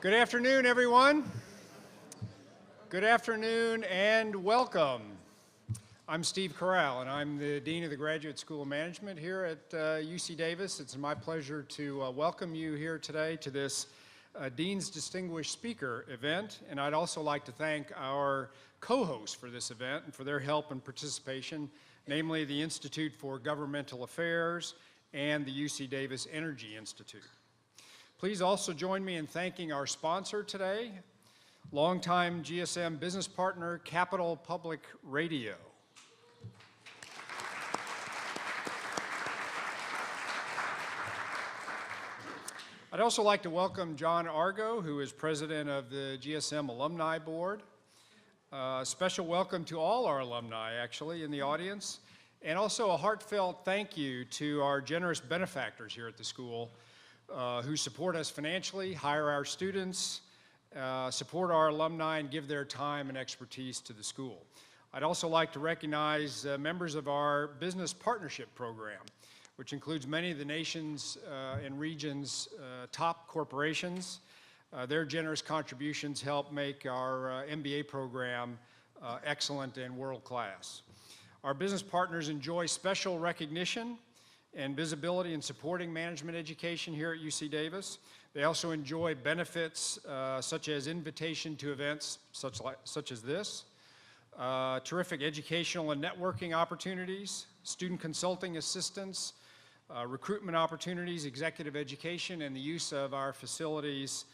Good afternoon, everyone. Good afternoon and welcome. I'm Steve Corral, and I'm the Dean of the Graduate School of Management here at UC Davis. It's my pleasure to welcome you here today to this Dean's Distinguished Speaker event, and I'd also like to thank our co-hosts for this event and for their help and participation, namely the Institute for Governmental Affairs and the UC Davis Energy Institute. Please also join me in thanking our sponsor today, longtime GSM business partner, Capital Public Radio. I'd also like to welcome John Argo, who is president of the GSM Alumni Board. Special welcome to all our alumni, actually, in the audience. And also a heartfelt thank you to our generous benefactors here at the school who support us financially, hire our students, support our alumni, and give their time and expertise to the school. I'd also like to recognize members of our business partnership program, which includes many of the nation's and region's top corporations. Their generous contributions help make our MBA program excellent and world-class. Our business partners enjoy special recognition and visibility in supporting management education here at UC Davis. They also enjoy benefits such as invitation to events such as this, terrific educational and networking opportunities, student consulting assistance, recruitment opportunities, executive education, and the use of our facilities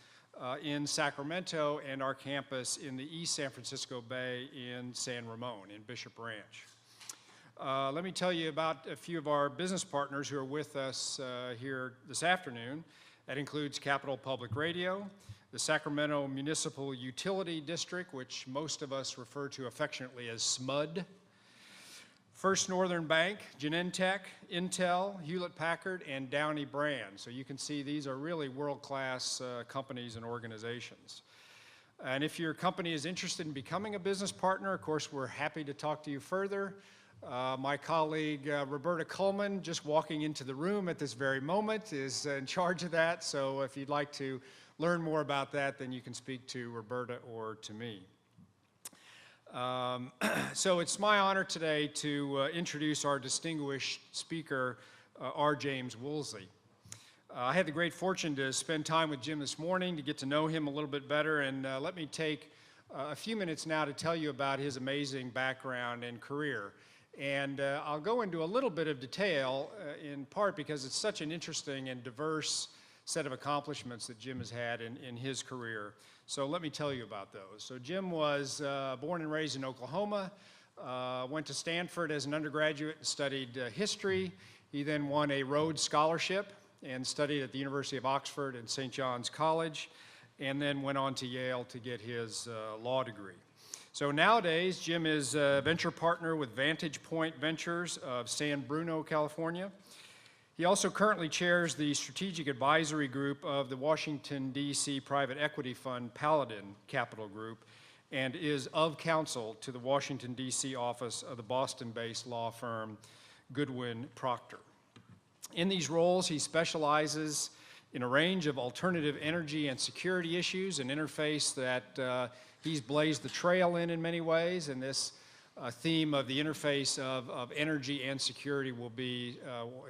in Sacramento and our campus in the East San Francisco Bay in San Ramon, in Bishop Ranch. Let me tell you about a few of our business partners who are with us here this afternoon. That includes Capital Public Radio, the Sacramento Municipal Utility District, which most of us refer to affectionately as SMUD, First Northern Bank, Genentech, Intel, Hewlett-Packard, and Downey Brand. So you can see these are really world-class companies and organizations. And if your company is interested in becoming a business partner, of course, we're happy to talk to you further. My colleague Roberta Coleman, just walking into the room at this very moment, is in charge of that. So if you'd like to learn more about that, then you can speak to Roberta or to me. So it's my honor today to introduce our distinguished speaker, R. James Woolsey. I had the great fortune to spend time with Jim this morning to get to know him a little bit better, and let me take a few minutes now to tell you about his amazing background and career. And I'll go into a little bit of detail, in part because it's such an interesting and diverse set of accomplishments that Jim has had in his career. So let me tell you about those. So Jim was born and raised in Oklahoma, went to Stanford as an undergraduate and studied history. He then won a Rhodes Scholarship and studied at the University of Oxford and St. John's College, and then went on to Yale to get his law degree. So nowadays, Jim is a venture partner with Vantage Point Ventures of San Bruno, California. He also currently chairs the strategic advisory group of the Washington, D.C. private equity fund Paladin Capital Group, and is of counsel to the Washington, D.C. office of the Boston-based law firm Goodwin Procter. In these roles, he specializes in a range of alternative energy and security issues, an interface that he's blazed the trail in many ways, and this theme of the interface of energy and security will be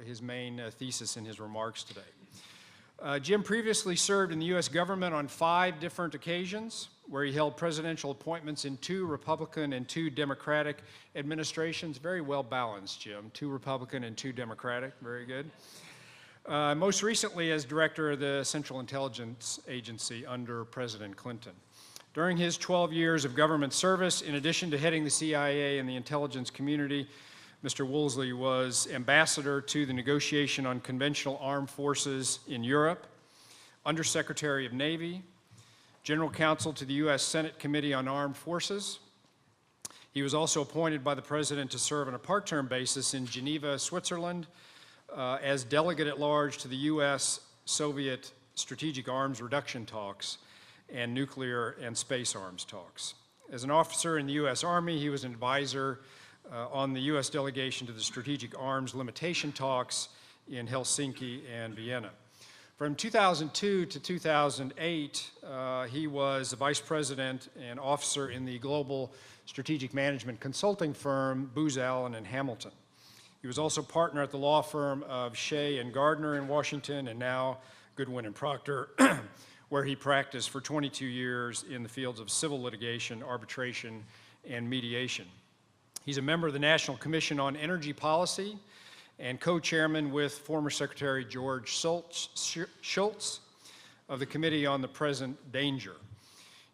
his main thesis in his remarks today. Jim previously served in the U.S. government on 5 different occasions, where he held presidential appointments in 2 Republican and 2 Democratic administrations. Very well balanced, Jim. 2 Republican and 2 Democratic. Very good. Most recently as director of the Central Intelligence Agency under President Clinton. During his 12 years of government service, in addition to heading the CIA and the intelligence community, Mr. Woolsey was ambassador to the Negotiation on Conventional Armed Forces in Europe, Undersecretary of Navy, General Counsel to the U.S. Senate Committee on Armed Forces. He was also appointed by the President to serve on a part-term basis in Geneva, Switzerland, as delegate at large to the U.S.-Soviet strategic arms reduction talks and nuclear and space arms talks. As an officer in the U.S. Army, he was an advisor on the U.S. delegation to the strategic arms limitation talks in Helsinki and Vienna. From 2002 to 2008, he was the vice president and officer in the global strategic management consulting firm Booz Allen and Hamilton. He was also partner at the law firm of Shea and Gardner in Washington, and now Goodwin and Proctor, where he practiced for 22 years in the fields of civil litigation, arbitration, and mediation. He's a member of the National Commission on Energy and co-chairman with former Secretary George Shultz of the Committee on the Present Danger.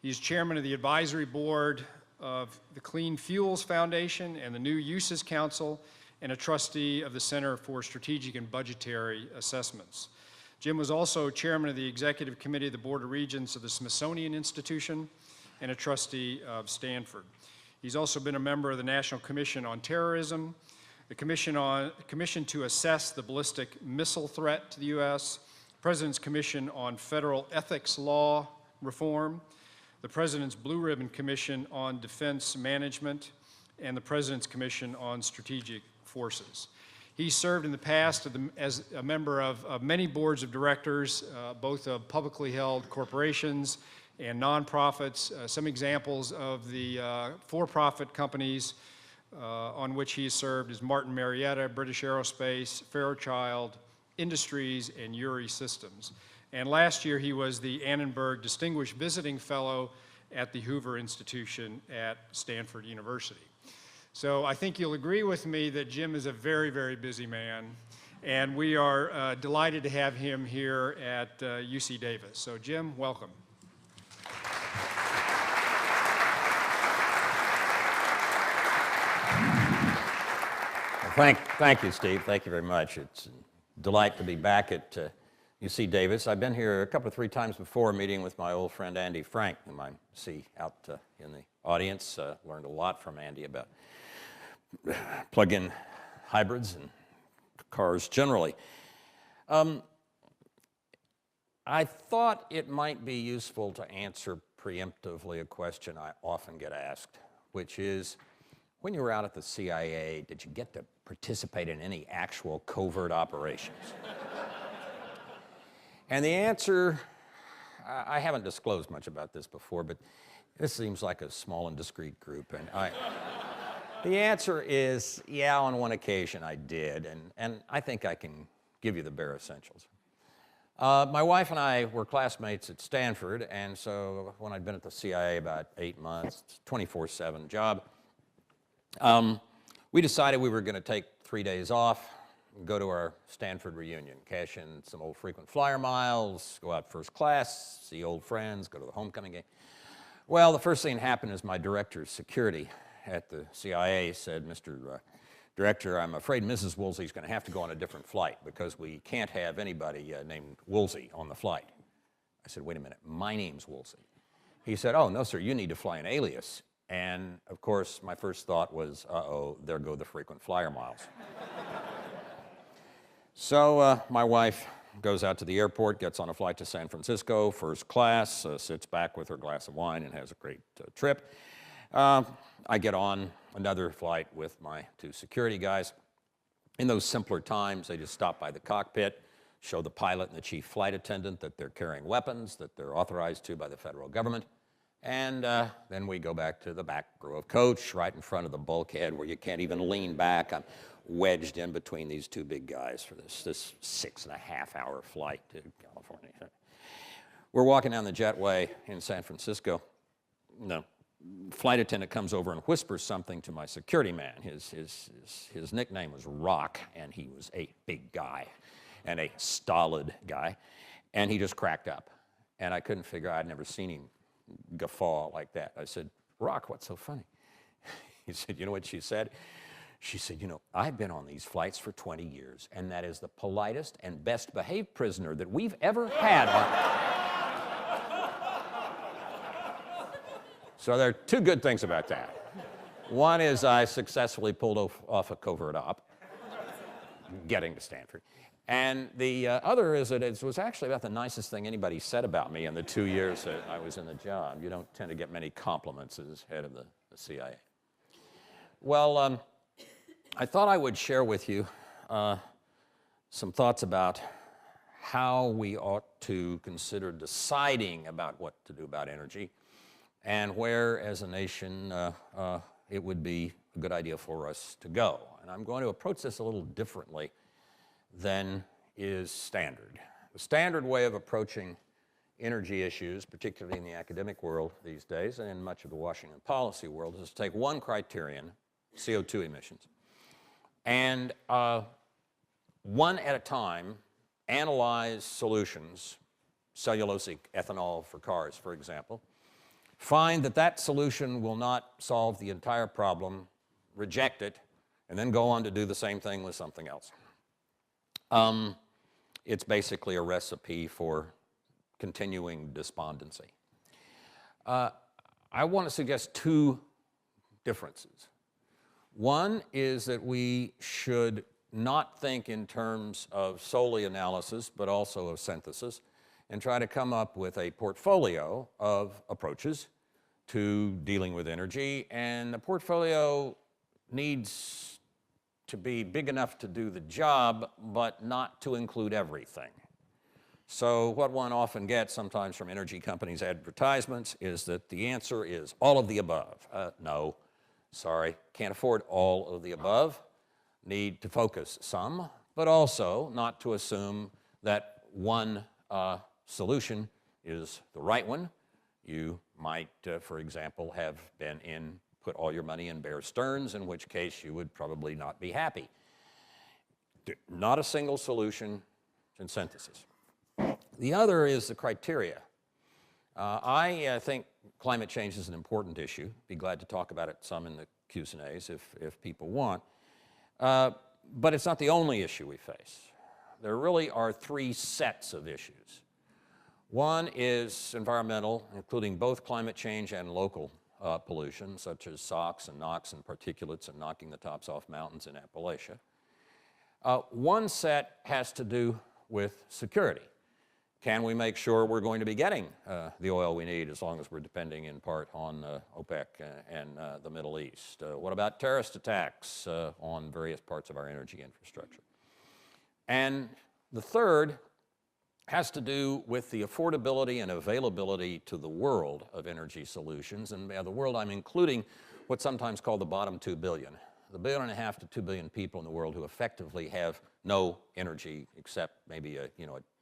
He's chairman of the advisory board of the Clean Fuels Foundation and the New Uses Council, and a trustee of the Center for Strategic and Budgetary Assessments. Jim was also chairman of the executive committee of the Board of Regents of the Smithsonian Institution and a trustee of Stanford. He's also been a member of the National Commission on Terrorism, the Commission to Assess the Ballistic Missile Threat to the U.S., President's Commission on Federal Ethics Law Reform, the President's Blue Ribbon Commission on Defense Management, and the President's Commission on Strategic Forces. He served in the past as a member of many boards of directors, both of publicly held corporations and nonprofits. Some examples of the for-profit companies on which he served is Martin Marietta, British Aerospace, Fairchild Industries, and Uri Systems. And last year he was the Annenberg Distinguished Visiting Fellow at the Hoover Institution at Stanford University. So I think you'll agree with me that Jim is a very, very busy man, and we are delighted to have him here at UC Davis. So Jim, welcome. Thank you, Steve. Thank you very much. It's a delight to be back at UC Davis. I've been here a couple of 3 times before, meeting with my old friend Andy Frank, whom I see out in the audience. Learned a lot from Andy about plug-in hybrids and cars generally. I thought it might be useful to answer preemptively a question I often get asked, which is, when you were out at the CIA, did you get to participate in any actual covert operations? And the answer, I haven't disclosed much about this before, but this seems like a small and discreet group, and the answer is, yeah, on one occasion I did, and I think I can give you the bare essentials. My wife and I were classmates at Stanford, and so when I'd been at the CIA about 8 months, 24/7 job, we decided we were going to take 3 days off, go to our Stanford reunion, cash in some old frequent flyer miles, go out first class, see old friends, go to the homecoming game. Well, the first thing that happened is my director of security at the CIA said, "Mr. Director, I'm afraid Mrs. Woolsey is going to have to go on a different flight because we can't have anybody named Woolsey on the flight." I said, "Wait a minute, my name's Woolsey." He said, "Oh, no, sir, you need to fly an alias." And, of course, my first thought was, uh-oh, there go the frequent flyer miles. So my wife goes out to the airport, gets on a flight to San Francisco, first class, sits back with her glass of wine and has a great trip. I get on another flight with my 2 security guys. In those simpler times, they just stop by the cockpit, show the pilot and the chief flight attendant that they're carrying weapons, that they're authorized to by the federal government. And then we go back to the back row of coach, right in front of the bulkhead where you can't even lean back. I'm wedged in between these 2 big guys for this 6.5-hour flight to California. We're walking down the jetway in San Francisco. No, flight attendant comes over and whispers something to my security man. His nickname was Rock, and he was a big guy and a stolid guy. And he just cracked up. And I couldn't figure out, I'd never seen him guffaw like that. I said, "Rock, what's so funny?" He said, "You know what she said?" She said, "You know, I've been on these flights for 20 years, and that is the politest and best behaved prisoner that we've ever had on." So there are 2 good things about that. One is I successfully pulled off a covert op, getting to Stanford. And the other is that it was actually about the nicest thing anybody said about me in the 2 years that I was in the job. You don't tend to get many compliments as head of the CIA. Well, I thought I would share with you some thoughts about how we ought to consider deciding about what to do about energy, and where, as a nation, it would be a good idea for us to go. And I'm going to approach this a little differently than is standard. The standard way of approaching energy issues, particularly in the academic world these days, and in much of the Washington policy world, is to take one criterion, CO2 emissions, and one at a time analyze solutions, cellulosic ethanol for cars, for example, find that that solution will not solve the entire problem, reject it, and then go on to do the same thing with something else. It's basically a recipe for continuing despondency. I want to suggest two differences. One is that we should not think in terms of solely analysis, but also of synthesis, and try to come up with a portfolio of approaches to dealing with energy. And the portfolio needs to be big enough to do the job, but not to include everything. So what one often gets sometimes from energy companies' advertisements is that the answer is all of the above. No, sorry, can't afford all of the above. Need to focus some, but also not to assume that one solution is the right one. You might, for example, have put all your money in Bear Stearns, in which case you would probably not be happy. Not a single solution in synthesis. The other is the criteria. I think climate change is an important issue. Be glad to talk about it some in the Q's and A's if people want. But it's not the only issue we face. There really are three sets of issues. One is environmental, including both climate change and local pollution, such as SOx and NOx and particulates and knocking the tops off mountains in Appalachia. One set has to do with security. Can we make sure we're going to be getting the oil we need as long as we're depending in part on OPEC and the Middle East? What about terrorist attacks on various parts of our energy infrastructure? And the third has to do with the affordability and availability to the world of energy solutions. And by the world, I'm including what's sometimes called the bottom 2 billion. The 1.5 billion to 2 billion people in the world who effectively have no energy except maybe a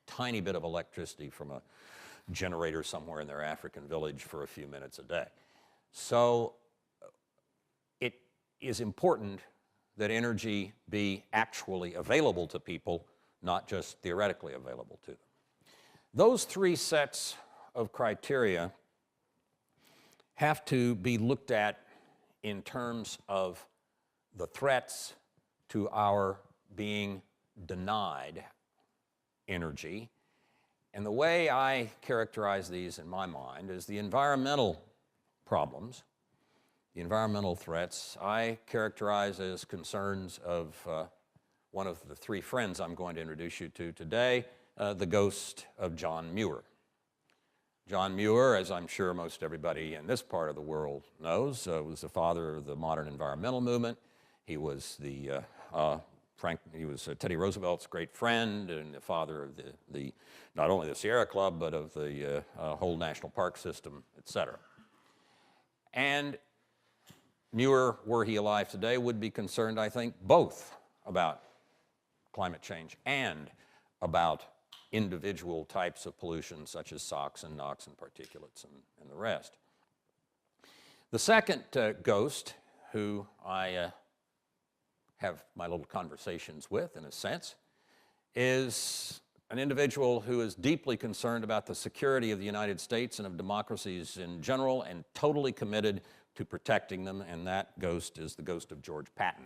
tiny bit of electricity from a generator somewhere in their African village for a few minutes a day. So it is important that energy be actually available to people, not just theoretically available to them. Those three sets of criteria have to be looked at in terms of the threats to our being denied energy. And the way I characterize these in my mind is the environmental problems, the environmental threats, I characterize as concerns of one of the three friends I'm going to introduce you to today, the ghost of John Muir. John Muir, as I'm sure most everybody in this part of the world knows, was the father of the modern environmental movement. He was Teddy Roosevelt's great friend and the father of the not only the Sierra Club, but of the whole national park system, et cetera. And Muir, were he alive today, would be concerned, I think, both about climate change and about individual types of pollution such as SOx and NOx and particulates and the rest. The second ghost, who I have my little conversations with, in a sense, is an individual who is deeply concerned about the security of the United States and of democracies in general and totally committed to protecting them, and that ghost is the ghost of George Patton.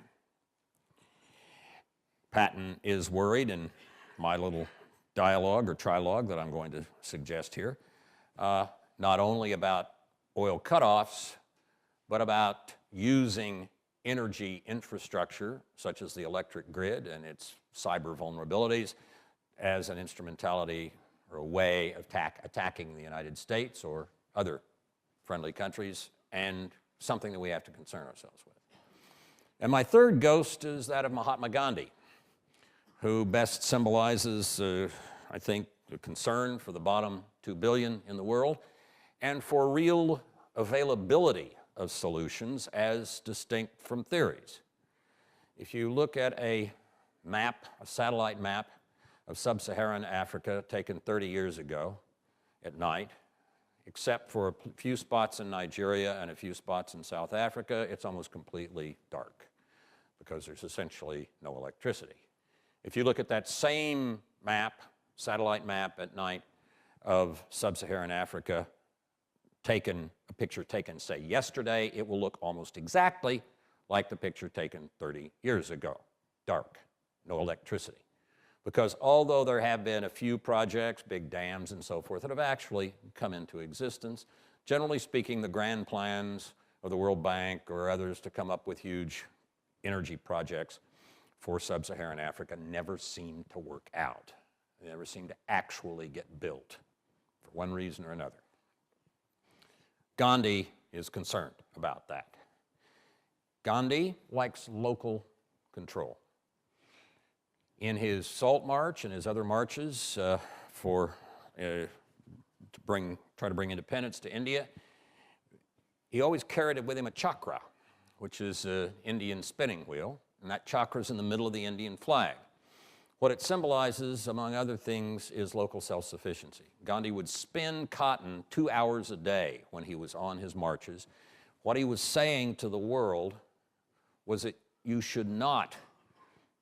Patton is worried, in my little dialogue or trilogue that I'm going to suggest here, not only about oil cutoffs, but about using energy infrastructure, such as the electric grid and its cyber vulnerabilities, as an instrumentality or a way of attacking the United States or other friendly countries, and something that we have to concern ourselves with. And my third ghost is that of Mahatma Gandhi, who best symbolizes I think, a concern for the bottom 2 billion in the world, and for real availability of solutions as distinct from theories. If you look at a map, a satellite map of sub-Saharan Africa taken 30 years ago at night, except for a few spots in Nigeria and a few spots in South Africa, it's almost completely dark because there's essentially no electricity. If you look at that same map, satellite map at night of sub-Saharan Africa, a picture taken, say, yesterday, it will look almost exactly like the picture taken 30 years ago. Dark, no electricity. Because although there have been a few projects, big dams and so forth, that have actually come into existence, generally speaking, the grand plans of the World Bank or others to come up with huge energy projects for sub-Saharan Africa never seem to work out. They never seem to actually get built for one reason or another. Gandhi is concerned about that. Gandhi likes local control. In his Salt March and his other marches to try to bring independence to India, he always carried with him a chakra, which is an Indian spinning wheel, and that chakra is in the middle of the Indian flag. What it symbolizes, among other things, is local self-sufficiency. Gandhi would spin cotton 2 hours a day when he was on his marches. What he was saying to the world was that you should not,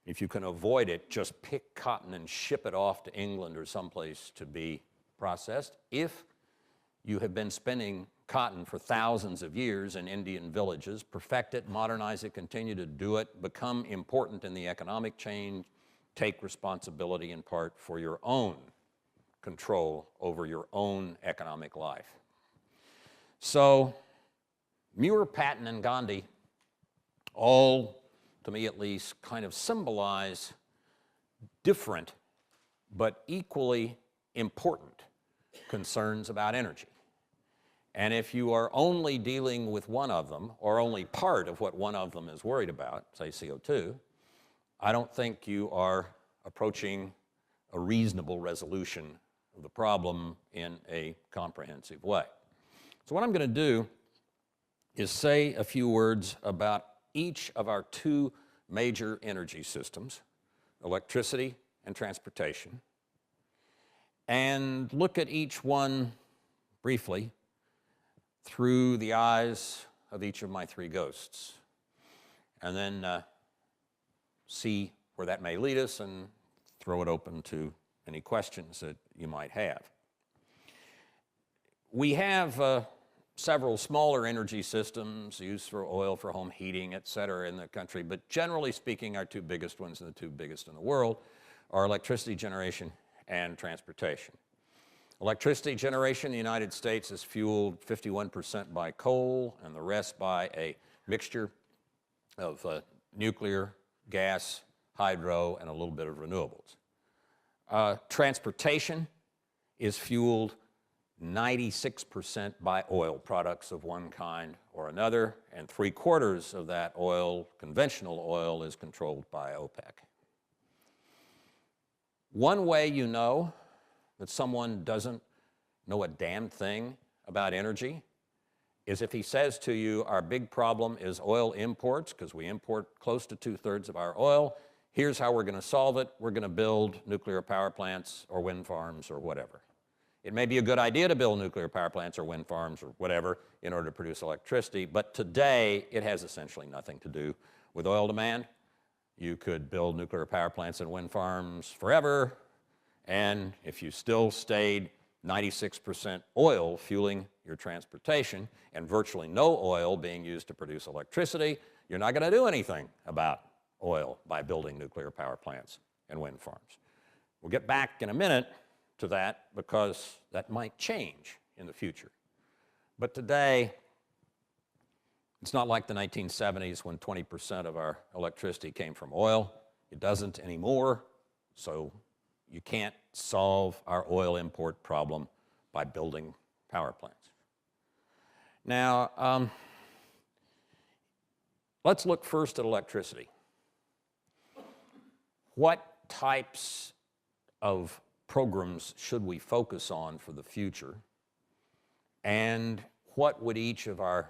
if you can avoid it, just pick cotton and ship it off to England or someplace to be processed. If you have been spinning cotton for thousands of years in Indian villages, perfect it, modernize it, continue to do it, become important in the economic change, take responsibility in part for your own control over your own economic life. So Muir, Patton, and Gandhi all, to me at least, kind of symbolize different but equally important concerns about energy. And if you are only dealing with one of them, or only part of what one of them is worried about, say CO2, I don't think you are approaching a reasonable resolution of the problem in a comprehensive way. So what I'm going to do is say a few words about each of our two major energy systems, electricity and transportation, and look at each one briefly through the eyes of each of my three ghosts, and then see where that may lead us and throw it open to any questions that you might have. We have several smaller energy systems used for oil, for home heating, et cetera, in the country, but generally speaking, our two biggest ones and the two biggest in the world are electricity generation and transportation. Electricity generation in the United States is fueled 51% by coal and the rest by a mixture of nuclear, gas, hydro, and a little bit of renewables. Transportation is fueled 96% by oil products of one kind or another, and 3/4 of that oil, conventional oil, is controlled by OPEC. One way you know that someone doesn't know a damn thing about energy is if he says to you, our big problem is oil imports, because we import close to 2/3 of our oil. Here's how we're going to solve it. We're going to build nuclear power plants or wind farms or whatever. It may be a good idea to build nuclear power plants or wind farms or whatever in order to produce electricity, but today it has essentially nothing to do with oil demand. You could build nuclear power plants and wind farms forever, and if you still stayed 96% oil fueling your transportation and virtually no oil being used to produce electricity, you're not going to do anything about oil by building nuclear power plants and wind farms. We'll get back in a minute to that because that might change in the future. But today, it's not like the 1970s when 20% of our electricity came from oil. It doesn't anymore, so you can't solve our oil import problem by building power plants. Now, let's look first at electricity. What types of programs should we focus on for the future? And what would each of our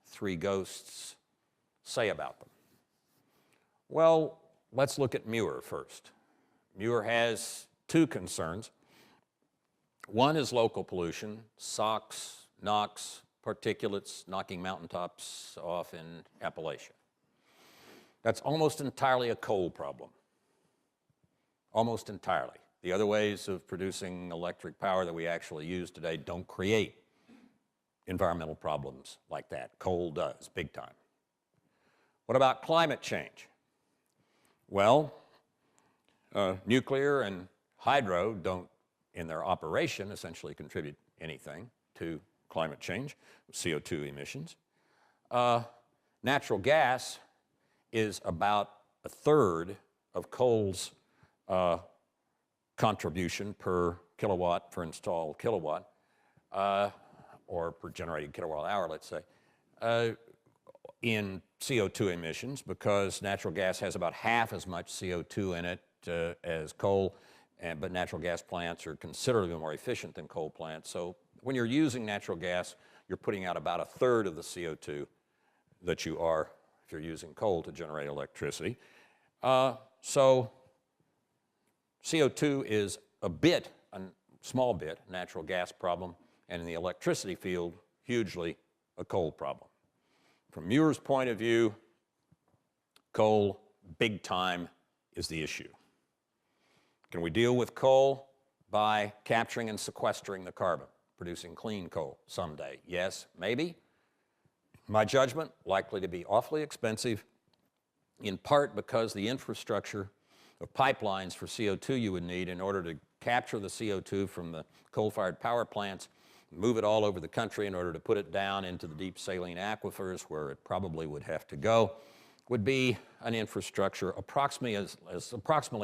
three ghosts say about them? Well, let's look at Muir first. Muir has two concerns. One is local pollution, SOx, NOx, particulates knocking mountaintops off in Appalachia. That's almost entirely a coal problem. Almost entirely. The other ways of producing electric power that we actually use today don't create environmental problems like that. Coal does, big time. What about climate change? Well, nuclear and hydro don't, in their operation, essentially contribute anything to climate change, CO2 emissions. Natural gas is about a third of coal's contribution per kilowatt, per installed kilowatt, or per generated kilowatt hour, let's say, in CO2 emissions, because natural gas has about half as much CO2 in it as coal, but natural gas plants are considerably more efficient than coal plants. So when you're using natural gas, you're putting out about a third of the CO2 that you are if you're using coal to generate electricity. So CO2 is a small bit, natural gas problem, and in the electricity field, hugely a coal problem. From Muir's point of view, coal, big time, is the issue. Can we deal with coal by capturing and sequestering the carbon, producing clean coal someday? Yes, maybe. My judgment, likely to be awfully expensive, in part because the infrastructure of pipelines for CO2 you would need in order to capture the CO2 from the coal-fired power plants, move it all over the country in order to put it down into the deep saline aquifers where it probably would have to go, would be an infrastructure approximately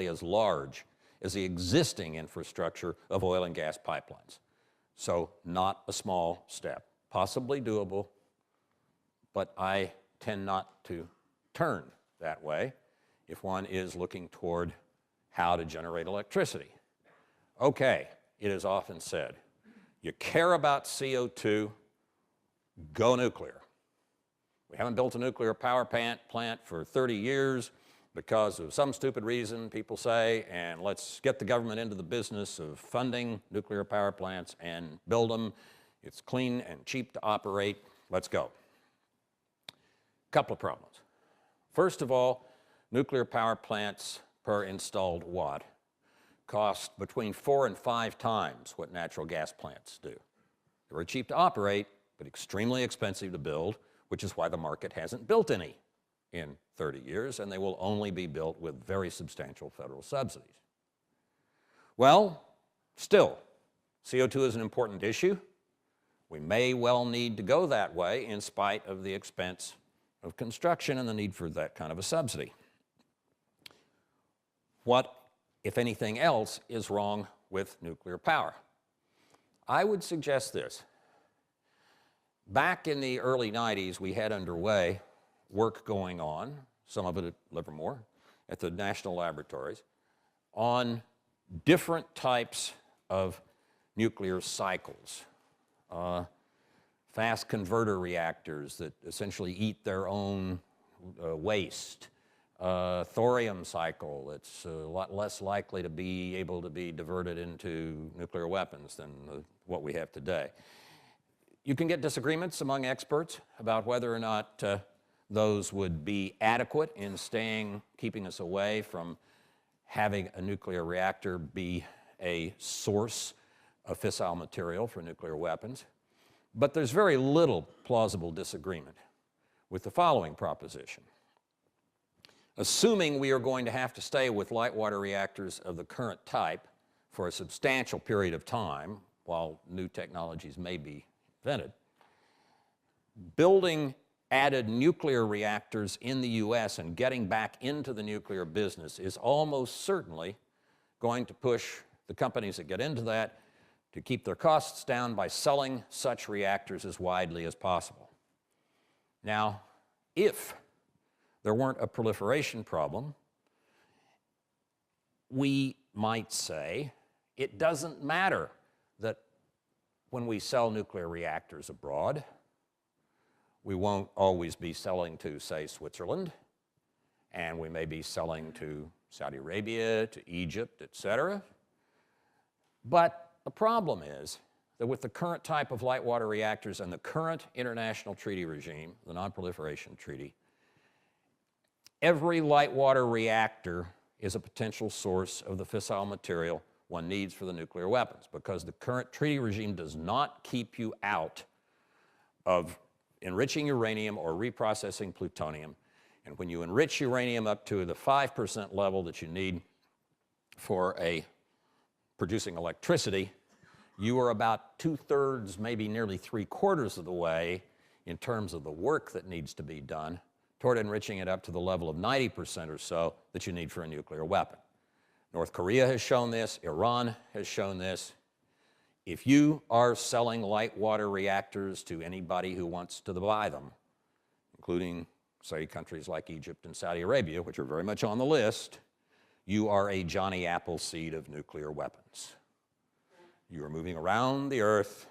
as large as the existing infrastructure of oil and gas pipelines. So not a small step, possibly doable, but I tend not to turn that way if one is looking toward how to generate electricity. Okay, it is often said, you care about CO2, go nuclear. We haven't built a nuclear power plant for 30 years because of some stupid reason, people say, and let's get the government into the business of funding nuclear power plants and build them. It's clean and cheap to operate. Let's go. Couple of problems. First of all, nuclear power plants per installed watt cost between 4 and 5 times what natural gas plants do. They're very cheap to operate, but extremely expensive to build, which is why the market hasn't built any in 30 years, and they will only be built with very substantial federal subsidies. Well, still, CO2 is an important issue. We may well need to go that way in spite of the expense of construction and the need for that kind of a subsidy. What, if anything else, is wrong with nuclear power? I would suggest this. Back in the early 90s, we had underway work going on, some of it at Livermore, at the national laboratories, on different types of nuclear cycles. Fast converter reactors that essentially eat their own waste. Thorium cycle that's a lot less likely to be able to be diverted into nuclear weapons than what we have today. You can get disagreements among experts about whether or not those would be adequate in keeping us away from having a nuclear reactor be a source of fissile material for nuclear weapons. But there's very little plausible disagreement with the following proposition. Assuming we are going to have to stay with light water reactors of the current type for a substantial period of time, while new technologies may be invented, building added nuclear reactors in the US and getting back into the nuclear business is almost certainly going to push the companies that get into that to keep their costs down by selling such reactors as widely as possible. Now, if there weren't a proliferation problem, we might say It doesn't matter that when we sell nuclear reactors abroad, we won't always be selling to, say, Switzerland, and we may be selling to Saudi Arabia, to Egypt, etc. But the problem is that with the current type of light water reactors and the current international treaty regime, the Non-Proliferation Treaty, every light water reactor is a potential source of the fissile material one needs for the nuclear weapons, because the current treaty regime does not keep you out of enriching uranium or reprocessing plutonium. And when you enrich uranium up to the 5% level that you need for producing electricity, you are about 2/3, maybe nearly 3/4 of the way in terms of the work that needs to be done toward enriching it up to the level of 90% or so that you need for a nuclear weapon. North Korea has shown this, Iran has shown this. If you are selling light water reactors to anybody who wants to buy them, including, say, countries like Egypt and Saudi Arabia, which are very much on the list, you are a Johnny Appleseed of nuclear weapons. You are moving around the earth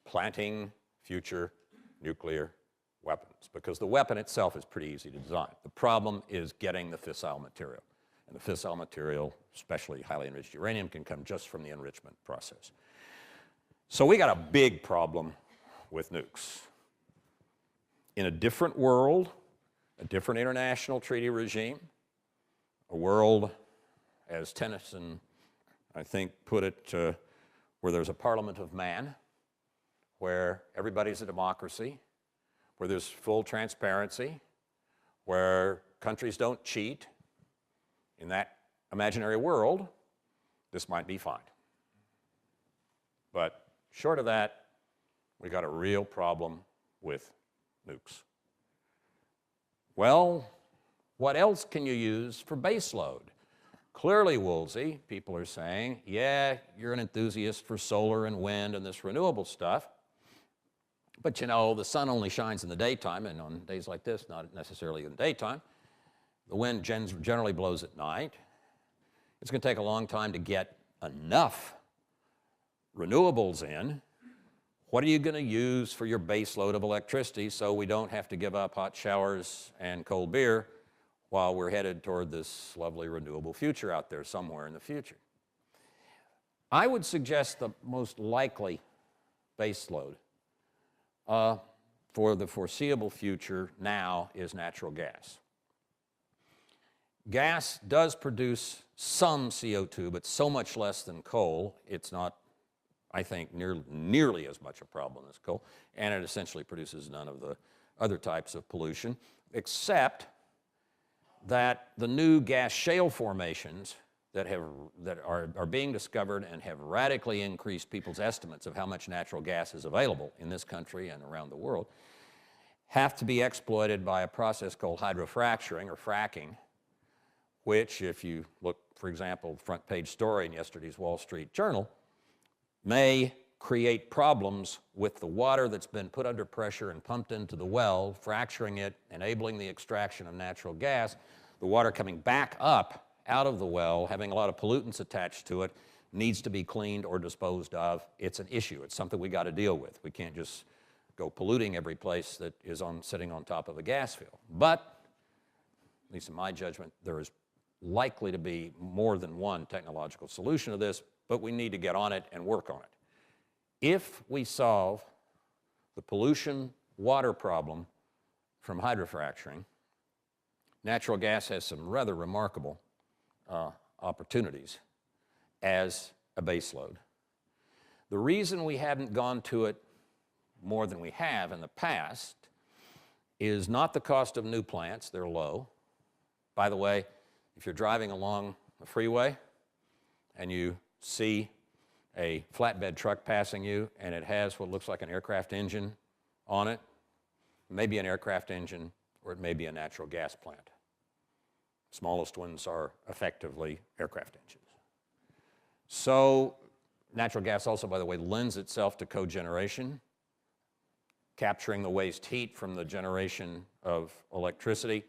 planting future nuclear weapons, because the weapon itself is pretty easy to design. The problem is getting the fissile material. And the fissile material, especially highly enriched uranium, can come just from the enrichment process. So we got a big problem with nukes. In a different world, a different international treaty regime, a world, as Tennyson, I think, put it, where there's a parliament of man, where everybody's a democracy, where there's full transparency, where countries don't cheat. In that imaginary world, this might be fine. But short of that, we got a real problem with nukes. Well, what else can you use for baseload? Clearly, Woolsey, people are saying, yeah, you're an enthusiast for solar and wind and this renewable stuff, but you know, the sun only shines in the daytime, and on days like this, not necessarily in the daytime. The wind generally blows at night. It's going to take a long time to get enough renewables in. What are you going to use for your base load of electricity so we don't have to give up hot showers and cold beer while we're headed toward this lovely renewable future out there somewhere in the future? I would suggest the most likely base load for the foreseeable future now is natural gas. Gas does produce some CO2, but so much less than coal, it's not, I think, nearly as much a problem as coal, and it essentially produces none of the other types of pollution, except that the new gas shale formations that are being discovered and have radically increased people's estimates of how much natural gas is available in this country and around the world have to be exploited by a process called hydrofracturing or fracking, which, if you look, for example, front page story in yesterday's Wall Street Journal, may create problems with the water that's been put under pressure and pumped into the well, fracturing it, enabling the extraction of natural gas. The water coming back up out of the well, having a lot of pollutants attached to it, needs to be cleaned or disposed of. It's an issue. It's something we got to deal with. We can't just go polluting every place that is sitting on top of a gas field. But, at least in my judgment, there is likely to be more than one technological solution to this, but we need to get on it and work on it. If we solve the pollution water problem from hydrofracturing, natural gas has some rather remarkable opportunities as a baseload. The reason we haven't gone to it more than we have in the past is not the cost of new plants, they're low. By the way, if you're driving along the freeway and you see a flatbed truck passing you and it has what looks like an aircraft engine on it, maybe an aircraft engine or it may be a natural gas plant. Smallest ones are effectively aircraft engines. So natural gas also, by the way, lends itself to cogeneration, capturing the waste heat from the generation of electricity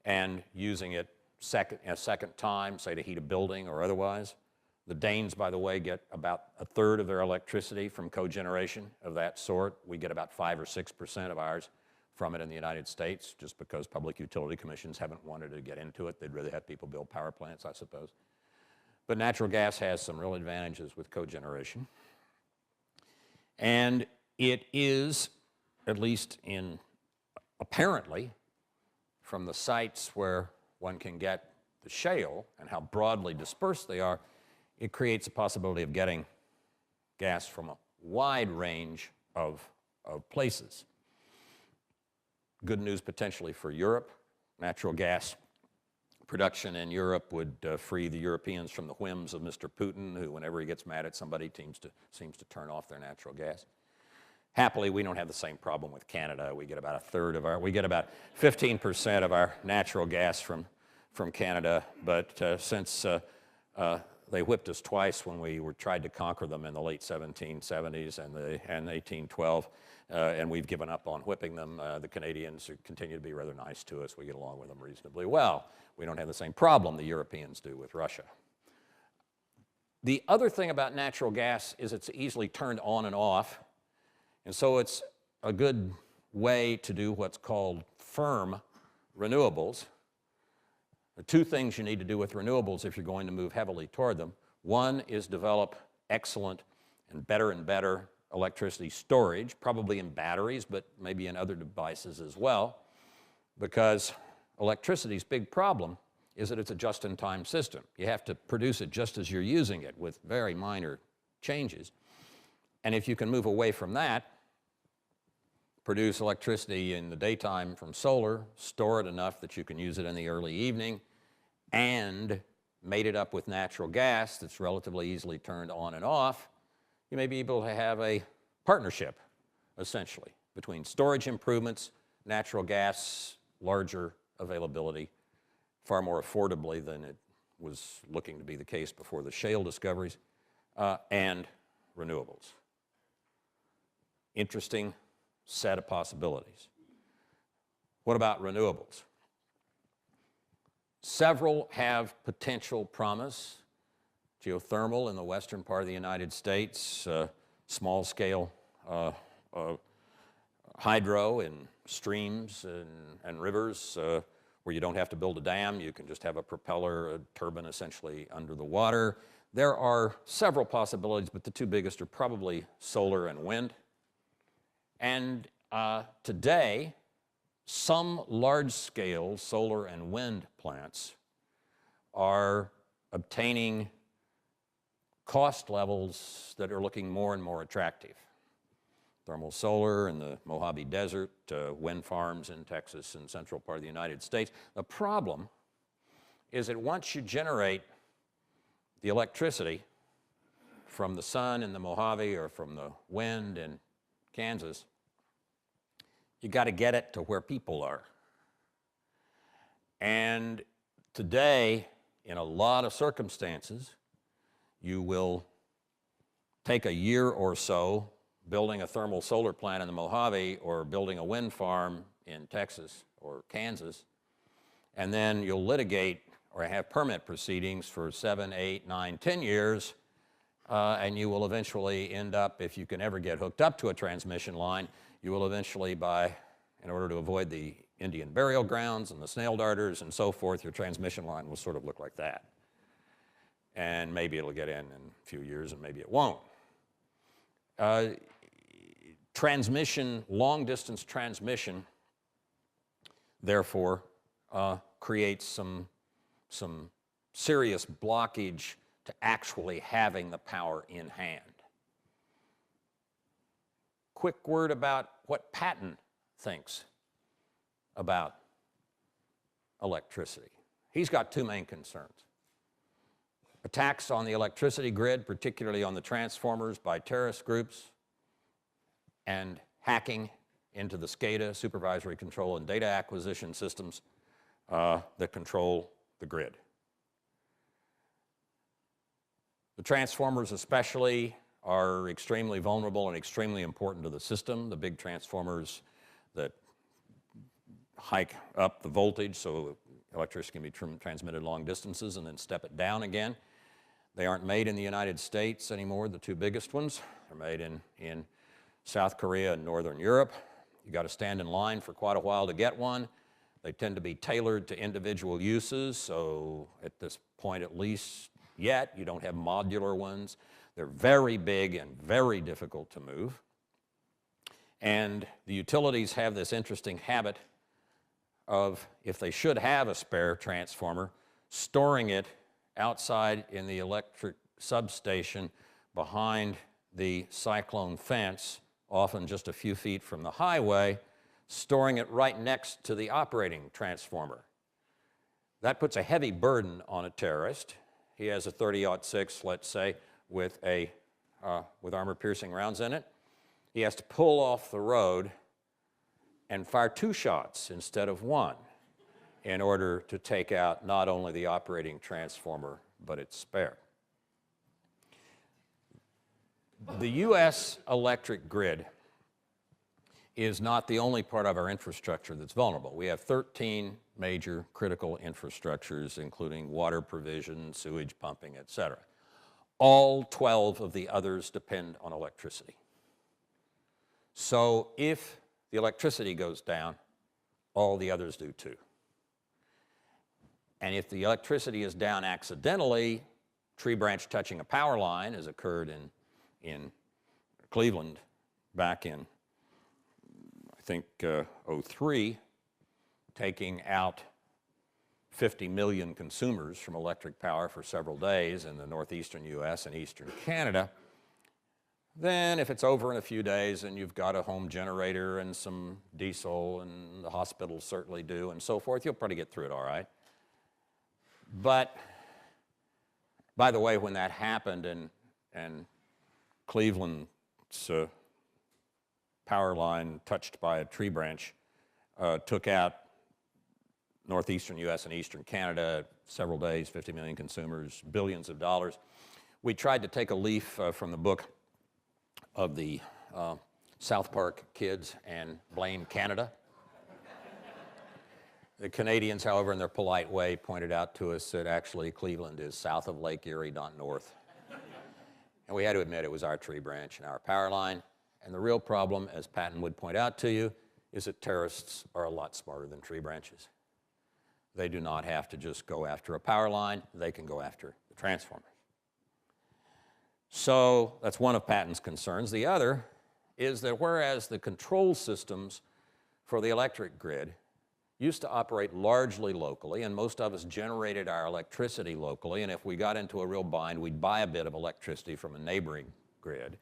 and using it a second time, say to heat a building or otherwise, The Danes, by the way, get about a third of their electricity from cogeneration of that sort. We get about 5 or 6% of ours from it in the United States, just because public utility commissions haven't wanted to get into it. They'd rather have people build power plants, I suppose. But natural gas has some real advantages with cogeneration. And it is, at least in apparently, from the sites where one can get the shale and how broadly dispersed they are, it creates a possibility of getting gas from a wide range of places. Good news potentially for Europe. Natural gas production in Europe would free the Europeans from the whims of Mr. Putin, who, whenever he gets mad at somebody, seems to turn off their natural gas. Happily, we don't have the same problem with Canada. We get about a third of we get about 15% of our natural gas from Canada, but since they whipped us twice when we tried to conquer them in the late 1770s and 1812, and we've given up on whipping them. The Canadians continue to be rather nice to us. We get along with them reasonably well. We don't have the same problem the Europeans do with Russia. The other thing about natural gas is it's easily turned on and off, and so it's a good way to do what's called firm renewables. There are two things you need to do with renewables if you're going to move heavily toward them. One is develop excellent and better electricity storage, probably in batteries, but maybe in other devices as well, because electricity's big problem is that it's a just-in-time system. You have to produce it just as you're using it with very minor changes. And if you can move away from that, produce electricity in the daytime from solar, store it enough that you can use it in the early evening, and mate it up with natural gas that's relatively easily turned on and off, you may be able to have a partnership, essentially, between storage improvements, natural gas, larger availability, far more affordably than it was looking to be the case before the shale discoveries, and renewables. Interesting set of possibilities. What about renewables? Several have potential promise. Geothermal in the western part of the United States, small-scale hydro in streams and rivers where you don't have to build a dam. You can just have a propeller, a turbine essentially under the water. There are several possibilities, but the two biggest are probably solar and wind. And today, some large-scale solar and wind plants are obtaining cost levels that are looking more and more attractive. Thermal solar in the Mojave Desert, wind farms in Texas and central part of the United States. The problem is that once you generate the electricity from the sun in the Mojave or from the wind in Kansas, you got to get it to where people are. And today, in a lot of circumstances, you will take a year or so building a thermal solar plant in the Mojave or building a wind farm in Texas or Kansas, and then you'll litigate or have permit proceedings for 7, 8, 9, 10 years, and you will eventually end up, if you can ever get hooked up to a transmission line, you will eventually in order to avoid the Indian burial grounds and the snail darters and so forth, your transmission line will sort of look like that. And maybe it'll get in a few years and maybe it won't. Transmission, long-distance transmission, therefore, creates some serious blockage to actually having the power in hand. Quick word about what Patton thinks about electricity. He's got two main concerns. Attacks on the electricity grid, particularly on the transformers by terrorist groups, and hacking into the SCADA, supervisory control and data acquisition systems that control the grid. The transformers especially are extremely vulnerable and extremely important to the system. The big transformers that hike up the voltage so electricity can be transmitted long distances and then step it down again. They aren't made in the United States anymore, the two biggest ones. They're made in South Korea and Northern Europe. You got to stand in line for quite a while to get one. They tend to be tailored to individual uses, so at this point at least yet, you don't have modular ones. They're very big and very difficult to move. And the utilities have this interesting habit of, if they should have a spare transformer, storing it outside in the electric substation behind the cyclone fence, often just a few feet from the highway, storing it right next to the operating transformer. That puts a heavy burden on a terrorist. He has a 30-06, let's say, with armor-piercing rounds in it. He has to pull off the road and fire 2 shots instead of 1 in order to take out not only the operating transformer, but its spare. The U.S. electric grid is not the only part of our infrastructure that's vulnerable. We have 13 major critical infrastructures, including water provision, sewage pumping, et cetera. All 12 of the others depend on electricity. So if the electricity goes down, all the others do too. And if the electricity is down accidentally, tree branch touching a power line, as occurred in Cleveland back in, I think, 03, taking out 50 million consumers from electric power for several days in the northeastern U.S. and eastern Canada, then if it's over in a few days and you've got a home generator and some diesel, and the hospitals certainly do, and so forth, you'll probably get through it all right. But, by the way, when that happened and Cleveland's power line touched by a tree branch took out northeastern U.S. and eastern Canada, several days, 50 million consumers, billions of dollars, we tried to take a leaf from the book of the South Park kids and blame Canada. The Canadians, however, in their polite way, pointed out to us that actually Cleveland is south of Lake Erie, not north. And we had to admit it was our tree branch and our power line. And the real problem, as Patton would point out to you, is that terrorists are a lot smarter than tree branches. They do not have to just go after a power line. They can go after the transformers. So that's one of Patton's concerns. The other is that whereas the control systems for the electric grid used to operate largely locally, and most of us generated our electricity locally, and if we got into a real bind, we'd buy a bit of electricity from a neighboring grid.